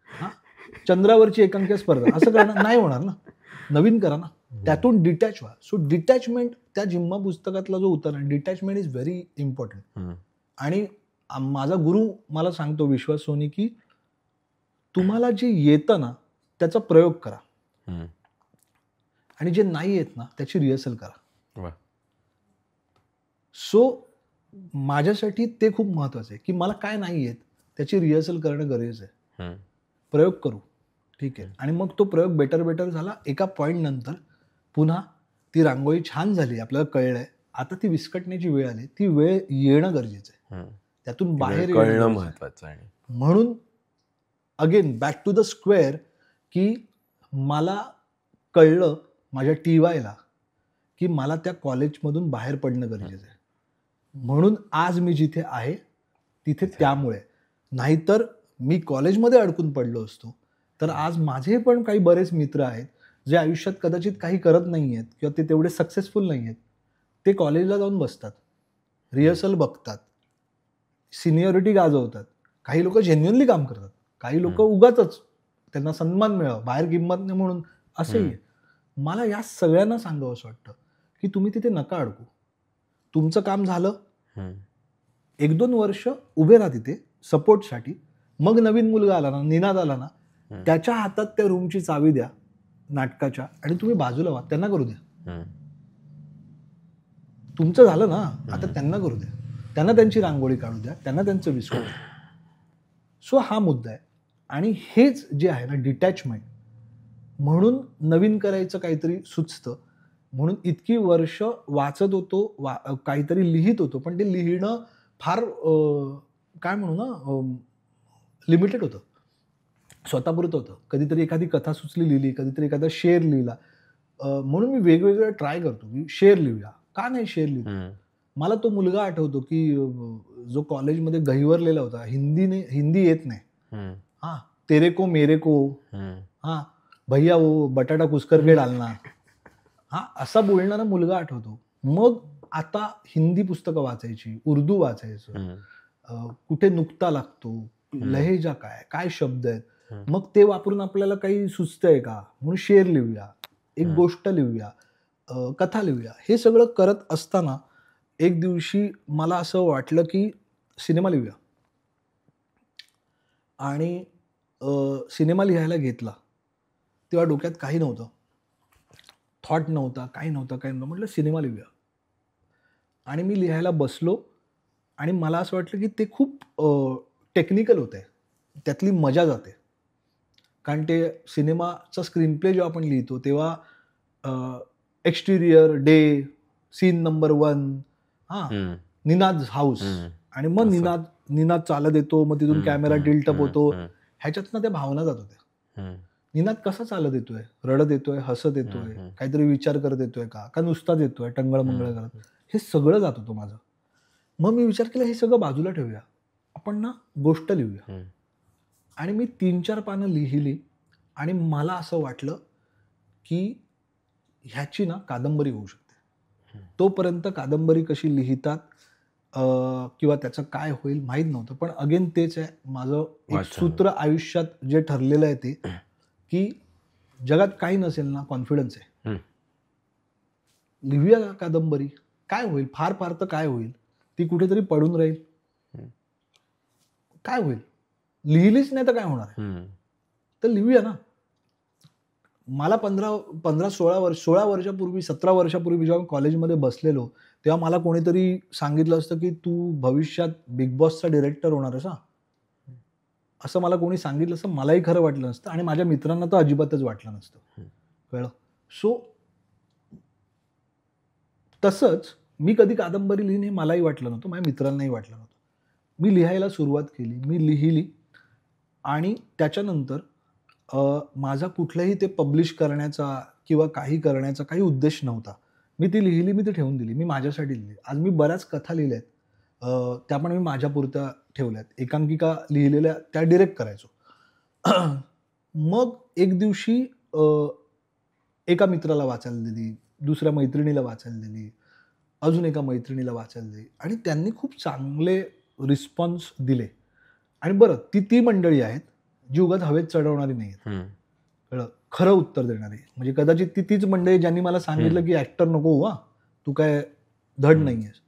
Speaker 2: हा, चंद्रावरची एकांकी स्पर्धा असं करणार नाही, होणार ना. नवीन करा ना, त्यातून डिटॅच व्हा. सो डिटॅचमेंट, त्या जिम्मा पुस्तकातला जो उतार आहे, डिटॅचमेंट इज व्हेरी इम्पॉर्टंट.
Speaker 1: हम्म.
Speaker 2: आणि माझा गुरु मला सांगतो, विश्वास सोनी, की तुम्हाला जे येतं ना त्याचा प्रयोग करा,
Speaker 1: हम्म.
Speaker 2: आणि जे नाही येत ना त्याची रिहर्सल करा.
Speaker 1: वा.
Speaker 2: सो माझ्यासाठी ते खूप महत्वाचं आहे, की मला काय नाही येत त्याची रिहर्सल करणं गरजेचं आहे.
Speaker 1: हम्म.
Speaker 2: प्रयोग करू, ठीक आहे. आणि मग तो प्रयोग बेटर झाला. एका पॉईंट नंतर पुन्हा ती रांगोळी छान झाली, आपल्याला कळलंय, आता ती विस्कटण्याची वेळ आली. ती वेळ येणं गरजेचं आहे,
Speaker 1: हम्म.
Speaker 2: त्यातून बाहेर
Speaker 1: कळणं
Speaker 2: येणं गरजेचं आहे.
Speaker 1: महत्वाचं आहे.
Speaker 2: म्हणून again back to the square, की मला कळलं माझ्या TYला की मला त्या कॉलेजमधून बाहेर पडणं गरजेचं आहे. म्हणून आज मी जिथे आहे तिथे त्यामुळे. नाहीतर मी कॉलेजमध्ये अडकून पडलो असतो तर आज माझे पण काही बरेच मित्र आहेत जे आयुष्यात कदाचित काही करत नाही आहेत किंवा ते तेवढे सक्सेसफुल नाही आहेत. ते कॉलेजला जाऊन बसतात, रिहर्सल बघतात, सिनियरिटी गाजवतात. काही लोक जेन्युअनली काम करतात, काही लोक उगाचच त्यांना सन्मान मिळावा, बाहेर किंमत नाही म्हणून, असंही आहे. मला या सगळ्यांना सांगावं असं वाटतं की तुम्ही तिथे नका अडकू. तुमचं काम झालं, 1-2 वर्ष उभे राहा तिथे सपोर्टसाठी. मग नवीन मुलगा आला ना, निनाद आला ना, त्याच्या हातात त्या रूमची चावी द्या नाटकाच्या, आणि तुम्ही बाजूला व्हा, त्यांना करू द्या. तुमचं झालं ना, आता त्यांना करू द्या, त्यांना त्यांची रांगोळी काढू द्या, त्यांना त्यांचं विसरू द्या. सो हा मुद्दा आहे. आणि हेच जे आहे ना, डिटॅचमेंट, म्हणून नवीन करायचं काहीतरी सुचतं, म्हणून इतकी वर्ष वाचत होतो, काहीतरी लिहित होतो, पण ते लिहिणं फार काय म्हणू ना, लिमिटेड होतं, स्वतःपुरतं होतं. कधीतरी एखादी कथा सुचली लिहिली, कधीतरी एखादा शेर लिहिला. म्हणून मी वेगवेगळं ट्राय करतो की शेर लिहूया, का नाही शेर लिहिलं. मला तो मुलगा आठवतो की जो कॉलेजमध्ये गहिवरलेला होता, हिंदी येत नाही, हा, तेरे को मेरे को, हा भैया वो बटाटा कुस्कर के डालना, हा असा बोलणारा मुलगा आठवतो. मग आता हिंदी पुस्तकं वाचायची, उर्दू वाचायचं, कुठे नुक्ता लागतो, लहेजा काय शब्द आहेत, मग ते वापरून आपल्याला काही सुचतंय का, म्हणून शेर लिहूया, एक गोष्ट लिहूया, कथा लिहूया. हे सगळं करत असताना एक दिवशी मला असं वाटलं की सिनेमा लिहूया. आणि सिनेमा लिहायला घेतला तेव्हा डोक्यात काही नव्हतं, थॉट नव्हता, काही नव्हतं. म्हटलं सिनेमा लिहूया. आणि मी लिहायला बसलो आणि मला असं वाटलं की ते खूप टेक्निकल होतं आहे, त्यातली मजा जाते. कारण ते सिनेमाचा स्क्रीन प्ले जेव्हा आपण लिहितो तेव्हा एक्सटिरियर, डे, सीन नंबर 1, हां, निनाद हाऊस, आणि मग निनाद चालत येतो, मग तिथून कॅमेरा टिल्टअप होतो, ह्याच्यातनं त्या भावना जात होत्या. निनाद कसा चालत येतोय, रडत येतोय, हसत येतोय, काहीतरी विचार करत येतोय का नुसताच येतोय टंगळ मंगळ करत, हे सगळं जात होतं माझं. मग मी विचार केला, हे सगळं बाजूला ठेवूया, आपण ना गोष्ट लिहूया. आणि मी 3-4 पानं लिहिली आणि मला असं वाटलं की ह्याची ना कादंबरी होऊ शकते. तोपर्यंत कादंबरी कशी लिहितात किंवा त्याचं काय होईल माहीत नव्हतं. पण अगेन तेच आहे, माझं एक सूत्र आयुष्यात जे ठरलेलं आहे ते, की जगात काही नसेल ना, कॉन्फिडन्स आहे, लिहूया कादंबरी, काय होईल, फार तर काय होईल, ती कुठेतरी पडून राहील, काय होईल, लिहिलीच नाही तर काय होणार आहे, तर लिहूया ना. मला 16 वर्षापूर्वी 17 वर्षापूर्वी जेव्हा कॉलेजमध्ये बसलेलो तेव्हा मला कोणीतरी सांगितलं असतं की तू भविष्यात बिग बॉसचा डिरेक्टर होणार आहेस, असं मला कोणी सांगितलं असतं, मलाही खरं वाटलं नसतं आणि माझ्या मित्रांना तर अजिबातच वाटलं नसतं, कळलं. सो तसंच मी कधी कादंबरी लिहिणे हे मलाही वाटलं नव्हतं, माझ्या मित्रांनाही वाटलं नव्हतं. मी लिहायला सुरुवात केली, मी लिहिली आणि त्याच्यानंतर माझा कुठलाही ते पब्लिश करण्याचा किंवा काही करण्याचा काही उद्देश नव्हता. मी ती लिहिली, मी ती ठेवून दिली, मी माझ्यासाठी लिहिली. आज मी बऱ्याच कथा लिहिल्या आहेत, त्या पण मी माझ्यापुरत्या ठेवल्यात. एकांकिका लिहिलेल्या त्या डिरेक्ट करायचो. मग एक दिवशी एका मित्राला वाचायला दिली, दुसऱ्या मैत्रिणीला वाचायला दिली, अजून एका मैत्रिणीला वाचायला दिली आणि त्यांनी खूप चांगले रिस्पॉन्स दिले. आणि बरं ती मंडळी आहेत जी उगाच हवेत चढवणारी नाही आहेत, कळलं, खरं उत्तर देणारी. म्हणजे कदाचित तीच मंडळी ज्यांनी मला सांगितलं की ऍक्टर नको हुआ, तू काय धड नाही आहेस.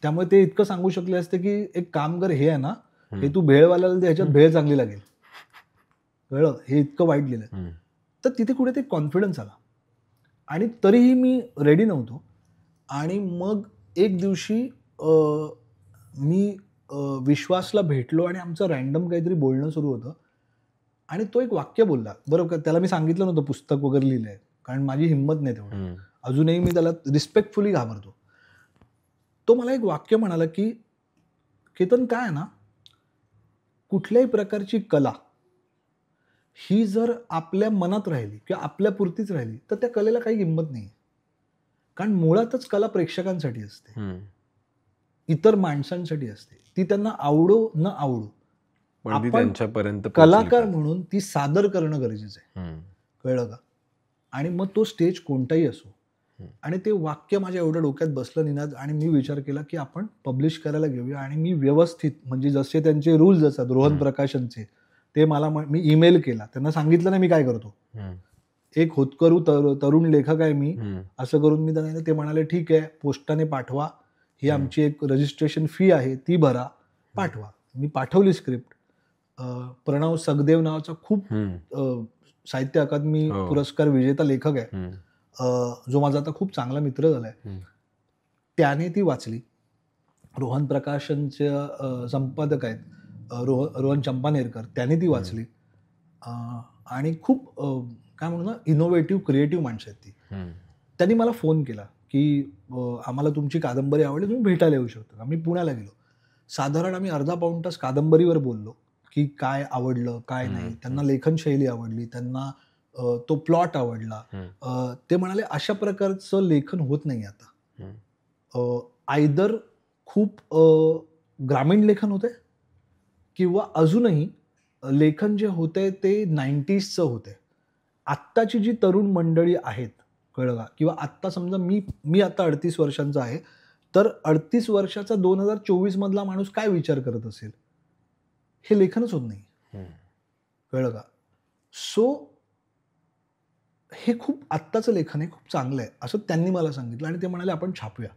Speaker 2: त्यामुळे ते इतकं सांगू शकले असते की एक काम कर, हे आहे ना, हे तू भेळवाल्याला दे, ह्याच्यात भेळ चांगली लागेल, कळलं, हे इतकं वाईट लिहिलं. तर तिथे कुठे ते कॉन्फिडन्स आला आणि तरीही मी रेडी नव्हतो. आणि मग एक दिवशी मी विश्वासला भेटलो आणि आमचं रँडम काहीतरी बोलणं सुरू होतं आणि तो एक वाक्य बोलला. बरोबर, त्याला मी सांगितलं नव्हतं पुस्तक वगैरे लिहिलंय, कारण माझी हिंमत नाही तेवढी. अजूनही मी त्याला रिस्पेक्टफुली घाबरतो. तो मला एक वाक्य म्हणाला की केतन, काय आहे ना, कुठल्याही प्रकारची कला ही जर आपल्या मनात राहिली किंवा आपल्या पुरतीच राहिली तर त्या कलेला काही किंमत नाही. कारण मुळातच कला प्रेक्षकांसाठी असते, इतर माणसांसाठी असते. ती त्यांना आवडो न आवडो, आपण
Speaker 1: त्यांच्यापर्यंत
Speaker 2: कलाकार म्हणून ती सादर करणं गरजेचं आहे, कळलं का. आणि मग तो स्टेज कोणताही असो. आणि ते वाक्य माझ्या एवढ्या डोक्यात बसलं निनाद, आणि मी विचार केला की आपण पब्लिश करायला घेऊया. आणि मी व्यवस्थित, म्हणजे जसे त्यांचे रूल्स असतात रोहन प्रकाशनचे, ते मी ईमेल केला, त्यांना सांगितलं नाही मी काय करतो. एक होतकरू तरुण लेखक आहे मी, असं करून मी त्यांना, ते म्हणाले ठीक आहे, पोस्टाने पाठवा, ही आमची एक रजिस्ट्रेशन फी आहे, ती भरा, पाठवा. मी पाठवली स्क्रिप्ट. प्रणव सखदेव नावाचा खूप साहित्य अकादमी पुरस्कार विजेता लेखक आहे, जो माझा आता खूप चांगला मित्र झालाय, त्याने ती वाचली. रोहन प्रकाशनचे संपादक आहेत रोहन चंपानेरकर, त्याने ती वाचली. आणि खूप काय म्हणू ना, इनोव्हेटिव्ह क्रिएटिव्ह माणसं आहेत ती. त्यांनी मला फोन केला की आम्हाला तुमची कादंबरी आवडली, तुम्ही भेटायला येऊ शकता. मी पुण्याला गेलो. साधारण आम्ही अर्धा पाऊण तास कादंबरीवर बोललो की काय आवडलं काय नाही. त्यांना लेखनशैली आवडली, त्यांना तो प्लॉट आवडला. ते म्हणाले अशा प्रकारचं लेखन होत नाही आता. आयदर खूप ग्रामीण लेखन होते किंवा अजूनही लेखन जे होतंय ते 90sचं होतंय. आत्ताची जी तरुण मंडळी आहेत, कळलं का, किंवा आत्ता समजा मी आता 38 वर्षांचा आहे, तर 38 वर्षाचा 2024 मधला माणूस काय विचार करत असेल, हे लेखनच होत नाही, कळलं का. सो हे खूप आत्ताचं लेखन आहे, खूप चांगलं आहे असं त्यांनी मला सांगितलं. आणि ते म्हणाले आपण छापूया.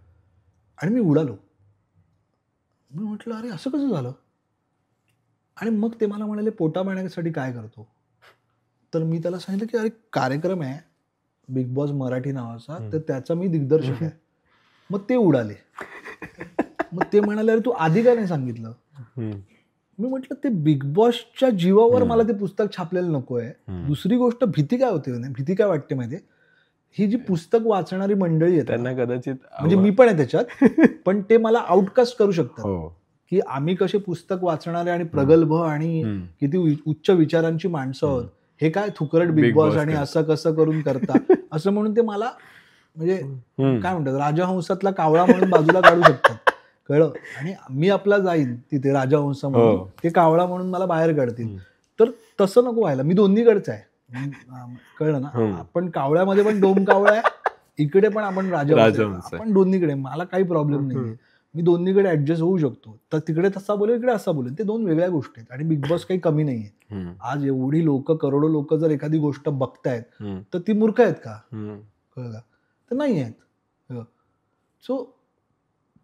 Speaker 2: आणि मी उडालो. मी म्हटलं अरे असं कसं झालं. आणि मग ते मला म्हणाले पोटा पाण्यासाठी काय करतो. तर मी त्याला सांगितलं की अरे कार्यक्रम आहे बिग बॉस मराठी नावाचा, तर त्याचा मी दिग्दर्शक आहे. मग ते उडाले. मग ते म्हणाले अरे तू आधी काय नाही सांगितलं. मी म्हटलं ते बिग बॉसच्या जीवावर मला ते पुस्तक छापलेलं नको आहे. दुसरी गोष्ट, भीती काय होते, भीती काय वाटते माहितीये, ही जी पुस्तक वाचणारी मंडळी आहेत
Speaker 1: त्यांना कदाचित,
Speaker 2: म्हणजे मी पण आहे त्याच्यात, पण ते मला आउटकास्ट करू शकतात की आम्ही कसे पुस्तक वाचणारे आणि प्रगल्भ आणि किती उच्च विचारांची माणसं आहोत, हे काय थुकरट बिग बॉस आणि असं कसं करून करता, असं म्हणून ते मला म्हणजे काय म्हणतात राजहंसातला कावळा म्हणून बाजूला काढू शकतात, कळलं. आणि मी आपला जाईन तिथे राजहंस म्हणून, ते कावळा म्हणून मला बाहेर काढतील. तर तसं नको व्हायला. मी दोन्हीकडचं आहे, कळलं ना. आपण कावळ्यामध्ये पण डोम कावळा आहे, इकडे पण आपण राजहंस, आपण दोन्हीकडे, मला काही प्रॉब्लेम नाही. मी दोन्हीकडे ऍडजस्ट होऊ शकतो. तर तिकडे तसा बोलेल, इकडे असा बोलेल, ते दोन वेगळ्या गोष्टी आहेत. आणि बिग बॉस काही कमी नाहीये. आज एवढी लोक, करोडो लोक जर एखादी गोष्ट बघतायत तर ती मूर्ख आहेत का, कळलं का, तर नाही आहेत. सो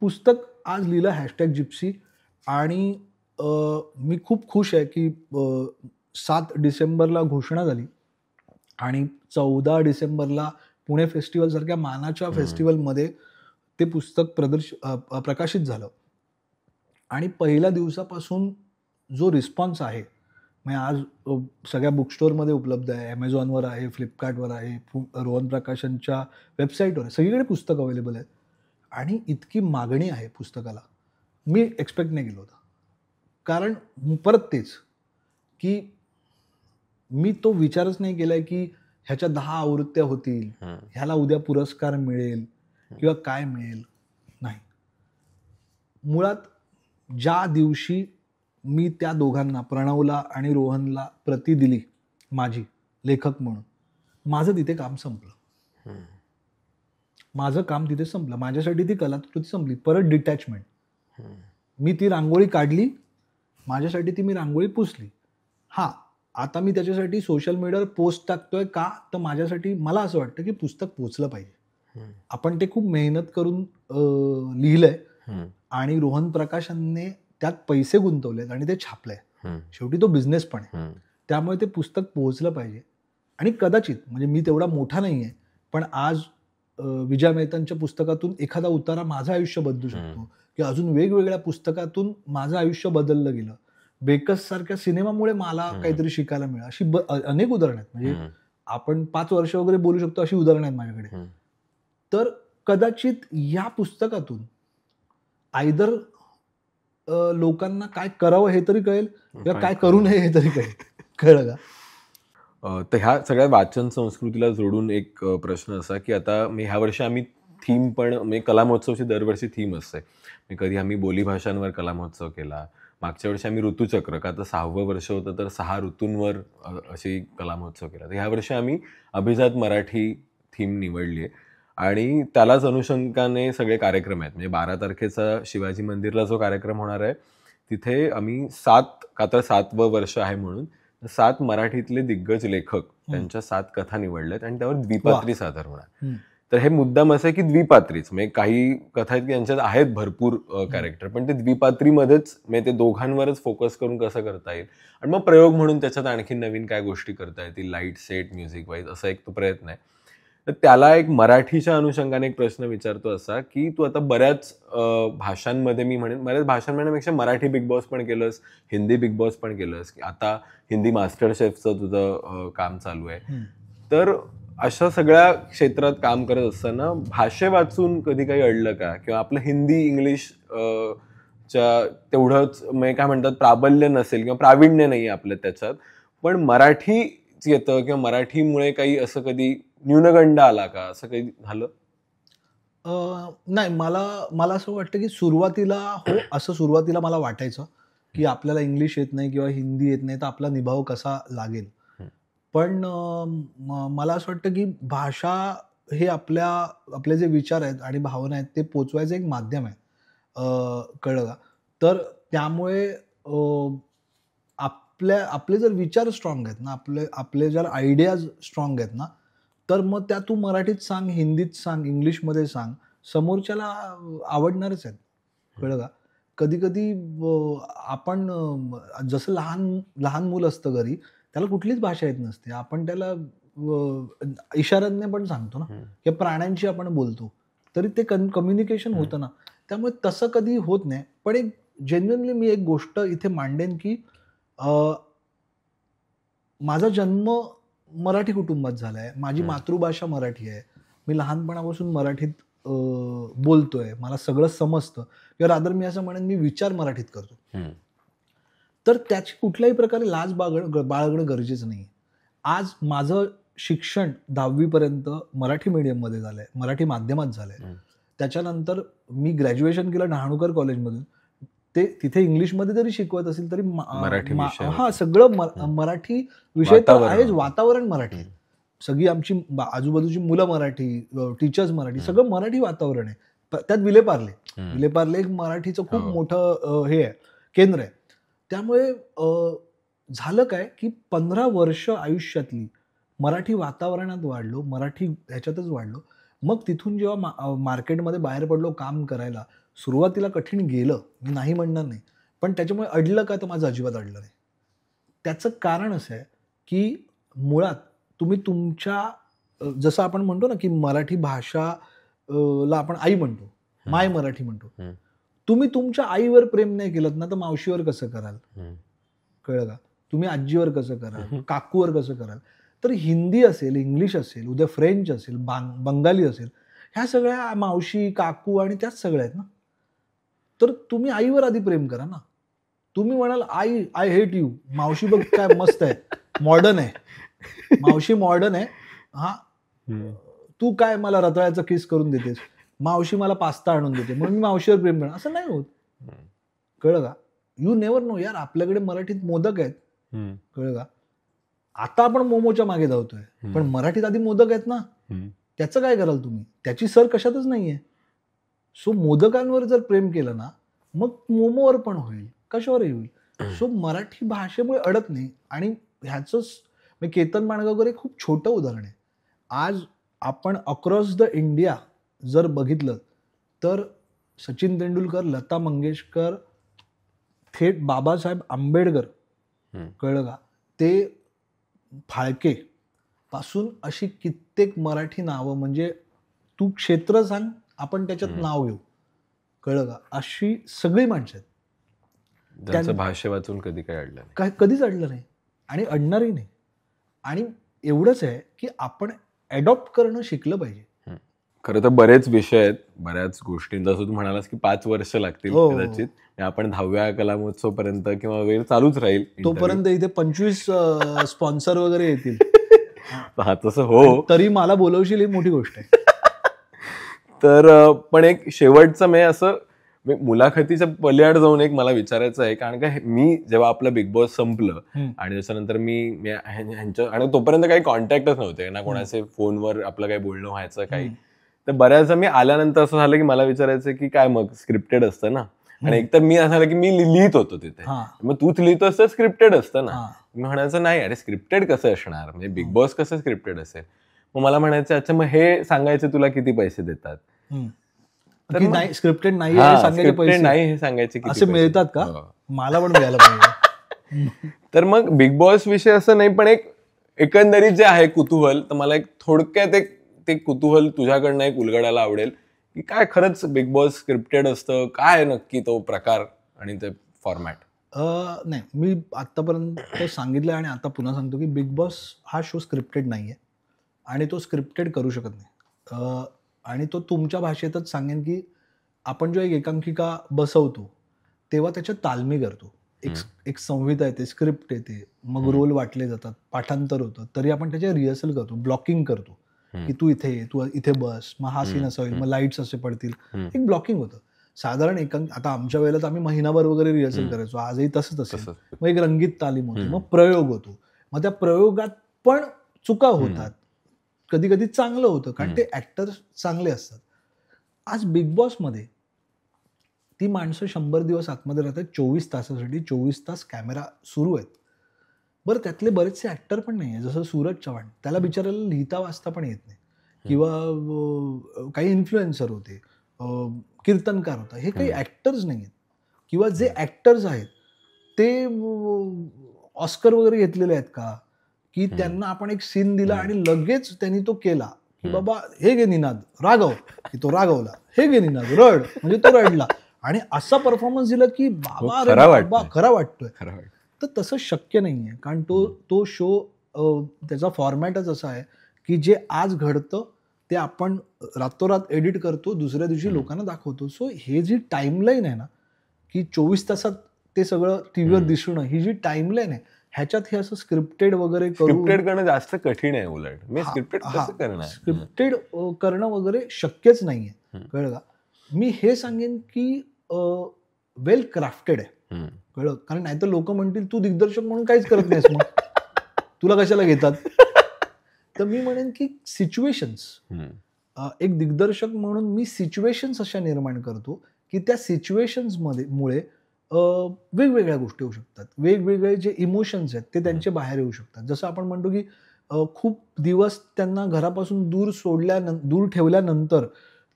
Speaker 2: पुस्तक आज लिहिलं #जिप्सी. आणि मी खूप खुश आहे की 7 डिसेंबरला घोषणा झाली आणि 14 डिसेंबरला पुणे फेस्टिवल सारख्या मानाच्या फेस्टिवलमध्ये ते पुस्तक प्रकाशित झालं. आणि पहिल्या दिवसापासून जो रिस्पॉन्स आहे, म्हणजे आज सगळ्या बुक स्टोअरमध्ये उपलब्ध आहे, ॲमेझॉनवर आहे, फ्लिपकार्टवर आहे, रोहन प्रकाशनच्या वेबसाईटवर आहे, सगळीकडे पुस्तक अवेलेबल आहेत. आणि इतकी मागणी आहे पुस्तकाला, मी एक्सपेक्ट नाही केलं होतं. कारण परत तेच की मी तो विचारच नाही केलाय की ह्याच्या 10 आवृत्त्या होतील, ह्याला उद्या पुरस्कार मिळेल किंवा काय मिळेल, नाही. मुळात ज्या दिवशी मी त्या दोघांना, प्रणवला आणि रोहनला, प्रति दिली माझी लेखक म्हणून, माझं तिथे काम संपलं. माझं काम तिथे संपलं, माझ्यासाठी ती कलाकृती संपली. परत डिटॅचमेंट. मी ती रांगोळी काढली, माझ्यासाठी ती मी रांगोळी पुसली. हा, आता मी त्याच्यासाठी सोशल मीडियावर पोस्ट टाकतोय का, तर माझ्यासाठी मला असं वाटतं की पुस्तक पोचलं पाहिजे. आपण ते खूप मेहनत करून लिहिलंय आणि रोहन प्रकाशनने त्यात पैसे गुंतवलेत आणि ते छापलंय. शेवटी तो बिझनेस पण आहे, त्यामुळे ते पुस्तक पोहोचलं पाहिजे. आणि कदाचित म्हणजे मी तेवढा मोठा नाही आहे, पण आज विजय मेहतांच्या पुस्तकातून एखादा उतारा माझं आयुष्य बदलू शकतो, की अजून वेगवेगळ्या पुस्तकातून माझं आयुष्य बदललं गेलं. बेकस सारख्या सिनेमामुळे मला काहीतरी शिकायला मिळालं. अशी अनेक उदाहरणं आहेत. म्हणजे आपण 5 वर्ष वगैरे बोलू शकतो अशी उदाहरणं आहेत माझ्याकडे. तर कदाचित या पुस्तकातून आयदर लोकांना काय करावं हे तरी कळेल किंवा काय करू नये हे तरी कळेल. कळलं का?
Speaker 1: तर ह्या सगळ्या वाचन संस्कृतीला जोडून एक प्रश्न असा की आता ह्या वर्षी आम्ही थीम पण म्हणजे कला महोत्सवची दरवर्षी थीम असते. कधी आम्ही बोलीभाषांवर कला महोत्सव केला, मागच्या वर्षी आम्ही ऋतुचक्र, का तर 6वं वर्ष होतं तर 6 ऋतूंवर अशी कला महोत्सव केला. तर ह्या वर्षी आम्ही अभिजात मराठी थीम निवडली आहे आणि त्यालाच अनुषंगाने सगळे कार्यक्रम आहेत. म्हणजे 12 तारखेचा शिवाजी मंदिरला जो कार्यक्रम होणार आहे तिथे आम्ही 7, का तर 7वं वर्ष आहे म्हणून 7 मराठीतले दिग्गज लेखक त्यांच्या 7 कथा निवडल्यात आणि त्यावर द्विपात्री सादर होणार. तर हे मुद्दाम असं आहे की द्विपात्रीच, म्हणजे काही कथा आहेत की यांच्यात आहेत भरपूर कॅरेक्टर, पण ते द्विपात्रीमध्येच म्हणजे ते दोघांवरच फोकस करून कसं करता येईल आणि मग प्रयोग म्हणून त्याच्यात आणखी नवीन काय गोष्टी करता येतील, लाईट सेट, म्युझिक वाईज, असा एक तो प्रयत्न आहे. तर त्याला एक मराठीच्या अनुषंगाने एक प्रश्न विचारतो असा की तू आता बऱ्याच भाषांमध्ये, मी म्हणेन बऱ्याच भाषां म्हणण्यापेक्षा मराठी बिग बॉस पण केलंस, हिंदी बिग बॉस पण केलंस, की आता हिंदी मास्टर शेफचं तुझं काम चालू आहे. तर अशा सगळ्या क्षेत्रात काम करत असताना भाषे वाचून कधी काही अडलं का, किंवा आपलं हिंदी इंग्लिश च्या तेवढंच म्हणजे काय म्हणतात प्राबल्य नसेल किंवा प्रावीण्य नाही आपलं त्याच्यात, पण मराठी येतं किंवा मराठीमुळे काही असं कधी न्यूनगंड आला का, असं काही झालं?
Speaker 2: नाही, मला असं वाटतं की सुरुवातीला असं सुरुवातीला मला वाटायचं की आपल्याला इंग्लिश येत नाही किंवा हिंदी येत नाही तर आपला निभाव कसा लागेल. पण मला असं वाटतं की भाषा हे आपले जे विचार आहेत आणि भावना आहेत ते पोचवायचं एक माध्यम आहे. कळलं का? तर त्यामुळे आपले जर विचार स्ट्रॉंग आहेत ना, आपले जर आयडियाज स्ट्रॉंग आहेत ना, तर मग त्या तू मराठीत सांग, हिंदीत सांग, इंग्लिशमध्ये सांग, समोरच्याला आवडणारच आहेत. कळलं का? कधी कधी आपण जसं लहान मूल असतं घरी, त्याला कुठलीच भाषा येत नसते, आपण त्याला इशाऱ्याने पण सांगतो ना, किंवा प्राण्यांशी आपण बोलतो तरी ते कम्युनिकेशन होतं ना. त्यामुळे तसं कधी होत नाही. पण एक जेन्युइनली मी एक गोष्ट इथे मांडेन की माझा जन्म मराठी कुटुंबात झाला आहे, माझी मातृभाषा मराठी आहे, मी लहानपणापासून मराठीत बोलतोय, मला सगळं समजतं, किंवा रादर मी असं म्हणेन मी विचार मराठीत करतो. तर त्याची कुठल्याही प्रकारे लाज बाळगणं गरजेचं नाही. आज माझं शिक्षण 10वी पर्यंत मराठी मीडियममध्ये झालंय, मराठी माध्यमात झालंय. त्याच्यानंतर मी ग्रॅज्युएशन केलं डहाणूकर कॉलेजमधून. ते तिथे इंग्लिशमध्ये जरी शिकवत असेल तरी सगळं मराठी विषय तर आहेच, वातावरण मराठी, सगळी आमची आजूबाजूची मुलं मराठी, टीचर्स मराठी, सगळं मराठी वातावरण आहे. त्यात विलेपार्ले एक मराठीचं खूप मोठं हे आहे, केंद्र आहे. त्यामुळे झालं काय की 15 वर्ष आयुष्यातली मराठी वातावरणात वाढलो, मराठी ह्याच्यातच वाढलो. मग तिथून जेव्हा मार्केटमध्ये बाहेर पडलो काम करायला, सुरुवातीला कठीण गेलं, मी नाही म्हणणार नाही, पण त्याच्यामुळे अडलं का, तर माझं अजिबात अडलं नाही. त्याचं कारण असं आहे की मुळात तुम्ही तुमच्या जसं आपण म्हणतो ना की मराठी भाषा ला आपण आई म्हणतो, माय मराठी म्हणतो. तुम्ही तुमच्या आईवर प्रेम नाही केलं ना तर मावशीवर कसं कराल? कळलं का? तुम्ही आजीवर कसं कराल, काकूवर कसं कराल? तर हिंदी असेल, इंग्लिश असेल, उद्या फ्रेंच असेल, बंगाली असेल, ह्या सगळ्या मावशी, काकू आणि त्याच सगळ्या आहेत ना. तर तुम्ही आईवर आधी प्रेम करा ना. तुम्ही म्हणाल आई आय हेट यू, मावशी बघ काय मस्त आहे, मॉडर्न आहे, मावशी मॉडर्न आहे, हा तू काय मला रताळ्याचं किस करून देतेस, मावशी मला पास्ता आणून देते म्हणून मी मावशीवर प्रेम करणार, असं नाही होत. कळलं का? यू नेव्हर नो यार. आपल्याकडे मराठीत मोदक आहेत, कळलं का? आता आपण मोमोच्या मागे धावतोय, पण मराठीत आधी मोदक आहेत ना. त्याचं काय कराल तुम्ही? त्याची सर कशातच नाहीये. सो मोदकांवर जर प्रेम केलं ना, मग मोमोवर पण होईल, कशावरही होईल. सो मराठी भाषेमुळे अडत नाही. आणि ह्याच केतन माणगावकर एक खूप छोटं उदाहरण आहे. आज आपण अक्रॉस द इंडिया जर बघितलं तर सचिन तेंडुलकर, लता मंगेशकर, थेट बाबासाहेब आंबेडकर, कळलं का, ते फाळके पासून अशी कित्येक मराठी नावं, म्हणजे तू क्षेत्र सांग आपण त्याच्यात नाव घेऊ, कळलं का, अशी सगळी माणसं आहेत.
Speaker 1: त्यांचं भाषे वाचून कधी काय अडलं नाही,
Speaker 2: काय कधीच अडलं नाही आणि अडणारही नाही. आणि एवढंच आहे की आपण अडॉप्ट करणं शिकलं पाहिजे.
Speaker 1: खरं तर बरेच विषय आहेत, बऱ्याच गोष्टी, जसं तू म्हणालास की 5 वर्ष लागतील कदाचित. आपण 10व्या कला महोत्सव पर्यंत किंवा वेळ चालूच राहील
Speaker 2: तोपर्यंत इथे 25 स्पॉन्सर वगैरे येतील.
Speaker 1: हा तसं हो,
Speaker 2: तरी मला बोलवशील ही मोठी गोष्ट आहे.
Speaker 1: तर पण एक शेवटचं असं मुलाखतीच्या पलीआड जाऊन एक मला विचारायचं आहे, कारण का मी जेव्हा आपलं बिग बॉस संपलं आणि त्याच्यानंतर मी ह्यांच्या, आणि तोपर्यंत काही कॉन्टॅक्टच नव्हते ना कोणाचे, फोनवर आपलं काही बोलणं व्हायचं काही. तर बऱ्याचदा मी आल्यानंतर असं झालं की मला विचारायचं की काय मग स्क्रिप्टेड असतं ना, आणि एकतर मी असं झालं की मी लिहित होतो तिथे, मग तूच लिहितोस तर स्क्रिप्टेड असतं ना. मी म्हणायचं नाही अरे स्क्रिप्टेड कसं असणार, म्हणजे बिग बॉस कसं स्क्रिप्टेड असेल. मग मला म्हणायचं अच्छा मग हे सांगायचे तुला किती पैसे देतात,
Speaker 2: तर नाही स्क्रिप्टेड नाही सांगायचे पैसे
Speaker 1: नाही हे सांगायचे
Speaker 2: असे मिळतात का, मला पण मिळायला पाहिजे.
Speaker 1: तर मग बिग बॉस विषय असं नाही, पण एक एकंदरीत जे आहे कुतूहल, तर मला एक थोडक्यात एक ते कुतूहल तुझ्याकडनं एक उलगडायला आवडेल की काय खरंच बिग बॉस स्क्रिप्टेड असतं, काय नक्की तो प्रकार आणि ते फॉर्मॅट.
Speaker 2: नाही, मी आतापर्यंत सांगितलं आणि आता पुन्हा सांगतो की बिग बॉस हा शो स्क्रिप्टेड नाहीये आणि तो स्क्रिप्टेड करू शकत नाही. आणि तो तुमच्या भाषेतच सांगेन की आपण जेव्हा एक एकांकिका बसवतो तेव्हा त्याच्यात तालमी करतो, एक संहिता येते, स्क्रिप्ट येते, मग रोल वाटले जातात, पाठांतर होतं, तरी आपण त्याचे रिहर्सल करतो, ब्लॉकिंग करतो की तू इथे ये, तू इथे बस, मग हा सीन असा होईल, मग लाईट्स असे पडतील, एक ब्लॉकिंग होतं. साधारण आता आमच्या वेळेला तर आम्ही महिनाभर वगैरे रिहर्सल करायचो, आजही तसंच असेल. मग एक रंगीत तालीम होती, मग प्रयोग होतो, मग त्या प्रयोगात पण चुका होतात, कधी कधी चांगलं होतं कारण ते ऍक्टर चांगले असतात. आज बिग बॉसमध्ये ती माणसं 100 दिवस आतमध्ये राहतात, 24 तासासाठी 24 तास कॅमेरा सुरू आहेत. बरं त्यातले बरेचसे ऍक्टर पण नाही आहे, जसं सूरज चव्हाण, त्याला बिचारायला लिहिता वाचता पण येत नाही, किंवा काही इन्फ्लुएन्सर होते, कीर्तनकार होता, हे काही ऍक्टर्स नाही आहेत. किंवा जे ऍक्टर्स आहेत ते ऑस्कर वगैरे घेतलेले आहेत का, की त्यांना आपण एक सीन दिला आणि लगेच त्यांनी तो केला की बाबा हे घे निनाद रागव, की तो रागवला, हे घे निनाद रड, म्हणजे तो रडला, आणि असा परफॉर्मन्स दिला की बाबा खरा वाटतोय. तर तसं शक्य नाहीये, कारण तो शो त्याचा फॉर्मॅटच असा आहे की जे आज घडतं ते आपण रातोरात एडिट करतो, दुसऱ्या दिवशी लोकांना दाखवतो. सो हे जी टाइमलाईन आहे ना, की 24 तासात ते सगळं टीव्हीवर दिसणं, ही जी टाइमलाईन आहे, ह्याच्यात हे असं स्क्रिप्टेड वगैरे
Speaker 1: करणं जास्त कठीण आहे. उलट मी
Speaker 2: स्क्रिप्टेड करणं वगैरे शक्यच नाहीये, कळलं का. मी हे सांगेन की वेल क्राफ्टेड आहे, कळलं, कारण नाहीतर लोक म्हणतील तू दिग्दर्शक म्हणून काहीच करत नाहीस, मग तुला कशाला घेतात. तर मी म्हणेन की सिच्युएशन्स, एक दिग्दर्शक म्हणून मी सिच्युएशन्स अशा निर्माण करतो की त्या सिच्युएशन्स मुळे वेगवेगळ्या गोष्टी होऊ शकतात, वेगवेगळे जे इमोशन्स आहेत ते त्यांचे बाहेर येऊ शकतात. जसं आपण म्हणतो की खूप दिवस त्यांना घरापासून दूर ठेवल्यानंतर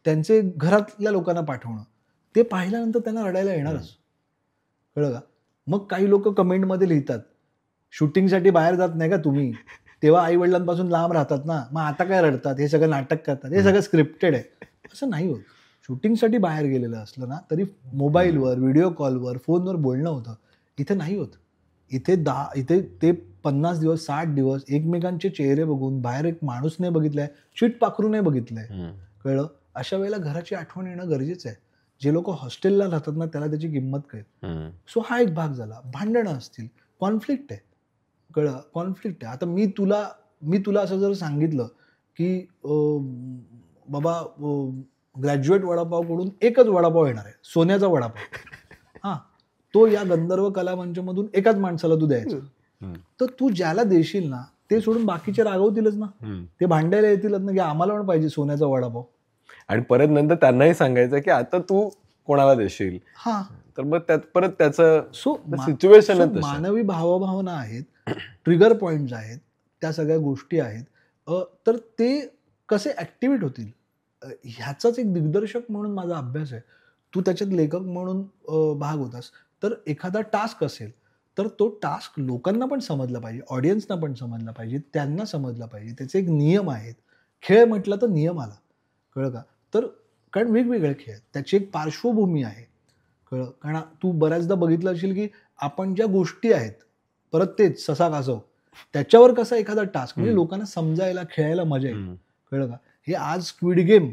Speaker 2: त्यांचे घरातल्या लोकांना पाठवणं, ते पाहिल्यानंतर त्यांना रडायला येणारच, कळलं का. मग काही लोक कमेंटमध्ये लिहितात शूटिंगसाठी बाहेर जात नाही का तुम्ही, तेव्हा आई वडिलांपासून लांब राहतात ना, मग आता काय रडतात, हे सगळं नाटक करतात, हे सगळं स्क्रिप्टेड आहे. असं नाही होत. शूटिंगसाठी बाहेर गेलेलं असलं ना तरी मोबाईलवर, व्हिडिओ कॉलवर, फोनवर बोलणं होतं. इथे नाही होत. इथे ते 50 दिवस 60 दिवस एकमेकांचे चेहरे बघून, बाहेर एक माणूस नाही बघितलाय, शीट पाखरू नाही बघितलंय, कळलं. अशा वेळेला घराची आठवण येणं गरजेचं आहे. जे लोक हॉस्टेलला राहतात ना त्याला त्याची किंमत कळेल. सो हा एक भाग झाला. भांडणं असतील, कॉन्फ्लिक्ट आहे, कळलं, कॉन्फ्लिक्ट आहे. आता मी तुला असं जर सांगितलं की बाबा ग्रॅज्युएट वडापावकडून एकच वडापाव येणार आहे, सोन्याचा वडापाव, तो या गंधर्व कला मंचमधून एकाच माणसाला तू द्यायचा, तर तू ज्याला देशील ना ते सोडून बाकीचे रागवतीलच ना, ते भांडायला येतीलच ना की आम्हाला पण पाहिजे सोन्याचा वडापाव.
Speaker 1: आणि परत नंतर त्यांनाही सांगायचं की आता तू कोणाला देशील.
Speaker 2: हा,
Speaker 1: तर मग त्यात परत त्याचं
Speaker 2: सिच्युएशन, मानवी भावभावना आहेत, ट्रिगर पॉइंट्स आहेत, त्या सगळ्या गोष्टी आहेत. तर ते कसे ऍक्टिव्हेट होतील ह्याचाच एक दिग्दर्शक म्हणून माझा अभ्यास आहे. तू त्याच्यात लेखक म्हणून भाग होतास. तर एखादा टास्क असेल तर तो टास्क लोकांना पण समजला पाहिजे, ऑडियन्सना पण समजला पाहिजे, त्यांना समजला पाहिजे. त्याचे एक नियम आहेत. खेळ म्हटलं तर नियम आला, कळलं का? तर कारण वेगवेगळे खेळ आहेत, त्याची एक पार्श्वभूमी आहे, कळलं? कारण तू बऱ्याचदा बघितलं असेल की आपण ज्या गोष्टी आहेत, परत तेच ससा कासव, त्याच्यावर कसा एखादा टास्क म्हणजे लोकांना समजायला, खेळायला मजा येईल, कळलं का? हे आज स्क्विड गेम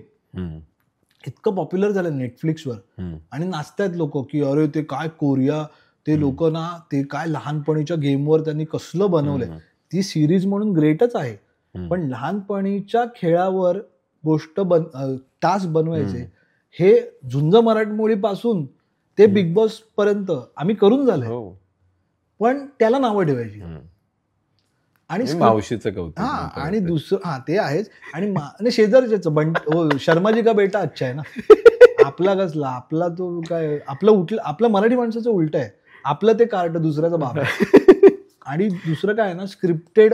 Speaker 2: इतकं पॉप्युलर झालं नेटफ्लिक्सवर आणि नाचतायत लोक की अरे ते काय कोरिया, ते लोक ना ते काय लहानपणीच्या गेमवर त्यांनी कसलं बनवलंय. ती सिरीज म्हणून ग्रेटच आहे, पण लहानपणीच्या खेळावर गोष्ट टास्क बनवायचे हे झुंज मराठमोळी पासून ते बिग बॉस पर्यंत आम्ही करून झालंय, पण त्याला नावं ठेवायची. आणि
Speaker 1: मावशीचं कौतुक,
Speaker 2: आणि दुसरं ते आहेच. आणि शेजारच्याच शर्माजी का बेटा अच्छा आहे ना, आपला कसला, आपला तो काय, आपलं मराठी माणसाचं उलट आहे, आपलं ते कार्ट दुसऱ्याचा बाप आहे. आणि दुसरं काय ना, स्क्रिप्टेड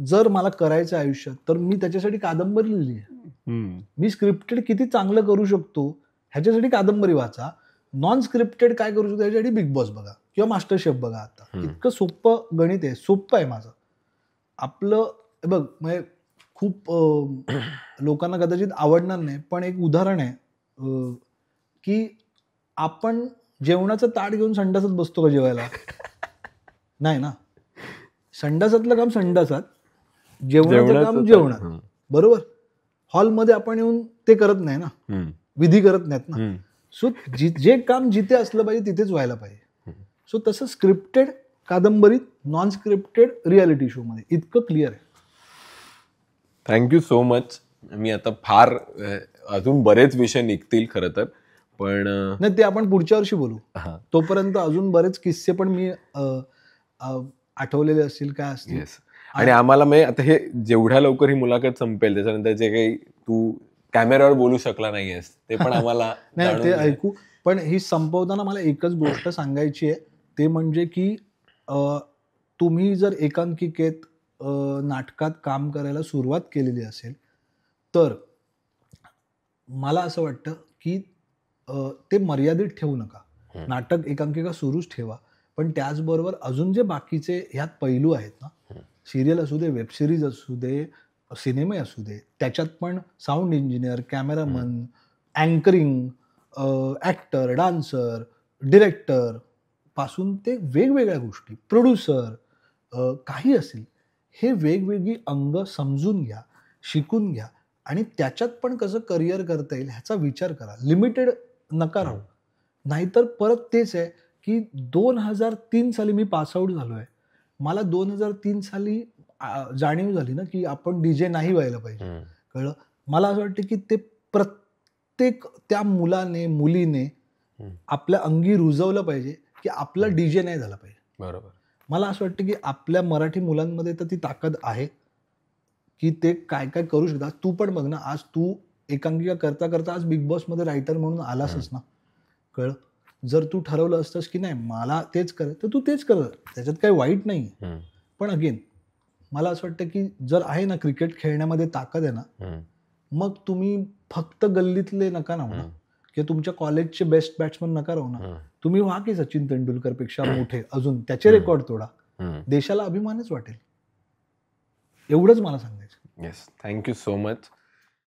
Speaker 2: जर मला करायचं आयुष्यात तर मी त्याच्यासाठी कादंबरी लिहिली आहे. मी स्क्रिप्टेड किती चांगलं करू शकतो ह्याच्यासाठी कादंबरी वाचा. नॉन स्क्रिप्टेड काय करू शकतो ह्याच्यासाठी बिग बॉस बघा किंवा मास्टर शेफ बघा. आता इतकं सोपं गणित आहे, सोपं आहे माझं. आपलं बघ, म्हणजे खूप लोकांना कदाचित आवडणार नाही, पण एक उदाहरण आहे की आपण जेवणाचं ताट घेऊन संडासात बसतो का जेवायला? नाही ना. संडासातलं काम संडासात, जेवणाचं काम जेवणात, बरोबर? हॉलमध्ये आपण येऊन ते करत नाही ना, विधी करत नाहीत ना. सो जे काम जिथे असलं पाहिजे तिथेच व्हायला पाहिजे. सो तसं स्क्रिप्टेड कादंबरीत, नॉन स्क्रिप्टेड रियालिटी शो मध्ये इतकं क्लिअर आहे.
Speaker 1: Thank you so much. मी आता फार अजून बरेच विषय निघतील खरं तर, पण
Speaker 2: नाही ते आपण पुढच्या वर्षी बोलू. तोपर्यंत अजून बरेच किस्से पण मी आठवलेले असतील, काय असतील.
Speaker 1: आणि आम्हाला आता हे जेवढ्या लवकर ही मुलाखत संपेल त्याच्यानंतर जे काही तू कॅमेऱ्यावर बोलू शकला नाहीयेस ते पण आम्हाला
Speaker 2: नाही ते ऐकू. पण ही संपवताना मला एकच गोष्ट सांगायची आहे, ते म्हणजे की तुम्ही जर एकांकिकेत नाटकात काम करायला सुरुवात केलेली असेल तर मला असं वाटतं की ते मर्यादित ठेवू नका. नाटक एकांकिका सुरूच ठेवा, पण त्याचबरोबर अजून जे बाकीचे ह्यात पैलू आहेत ना, सिरियल असू दे, वेब सिरीज असू दे, सिनेमे असू दे, त्याच्यात पण sound engineer, cameraman, anchoring, actor, dancer, director पासून ते वेगवेगळ्या गोष्टी, प्रोड्युसर, काही असेल, हे वेगवेगळी अंग समजून घ्या, शिकून घ्या आणि त्याच्यात पण कसं करिअर करता येईल ह्याचा विचार करा. लिमिटेड नका राहू. नाहीतर परत तेच आहे की 2003 साली मी पासआउट झालो आहे. मला 2003 साली जाणीव झाली ना की आपण डीजे नाही व्हायला पाहिजे, कळलं? मला असं वाटतं की ते प्रत्येक त्या मुलाने, मुलीने आपल्या अंगी रुजवलं पाहिजे की आपला डीजे नाही झाला पाहिजे.
Speaker 1: बरोबर.
Speaker 2: मला असं वाटतं की आपल्या मराठी मुलांमध्ये तर ती ताकद आहे की ते काय काय करू शकतात. तू पण बघ ना, आज तू एकांकिका करता करता आज बिग बॉस मध्ये रायटर म्हणून आलासच ना, कळलं? जर तू ठरवलं असतंस की नाही मला तेच कर, तर तू तेच कर, त्याच्यात काही वाईट नाही. पण अगेन मला असं वाटतं की जर आहे ना क्रिकेट खेळण्यामध्ये ताकद आहे ना, मग तुम्ही फक्त गल्लीतले नका ना म्हणा किंवा तुमच्या कॉलेजचे बेस्ट बॅट्समन नका राहू ना. तुम्ही व्हा की सचिन तेंडुलकर पेक्षा मोठे, अजून त्याचे रेकॉर्ड तोडा, देशाला अभिमानच वाटेल. एवढंच मला सांगायचं.
Speaker 1: Yes, thank you so much.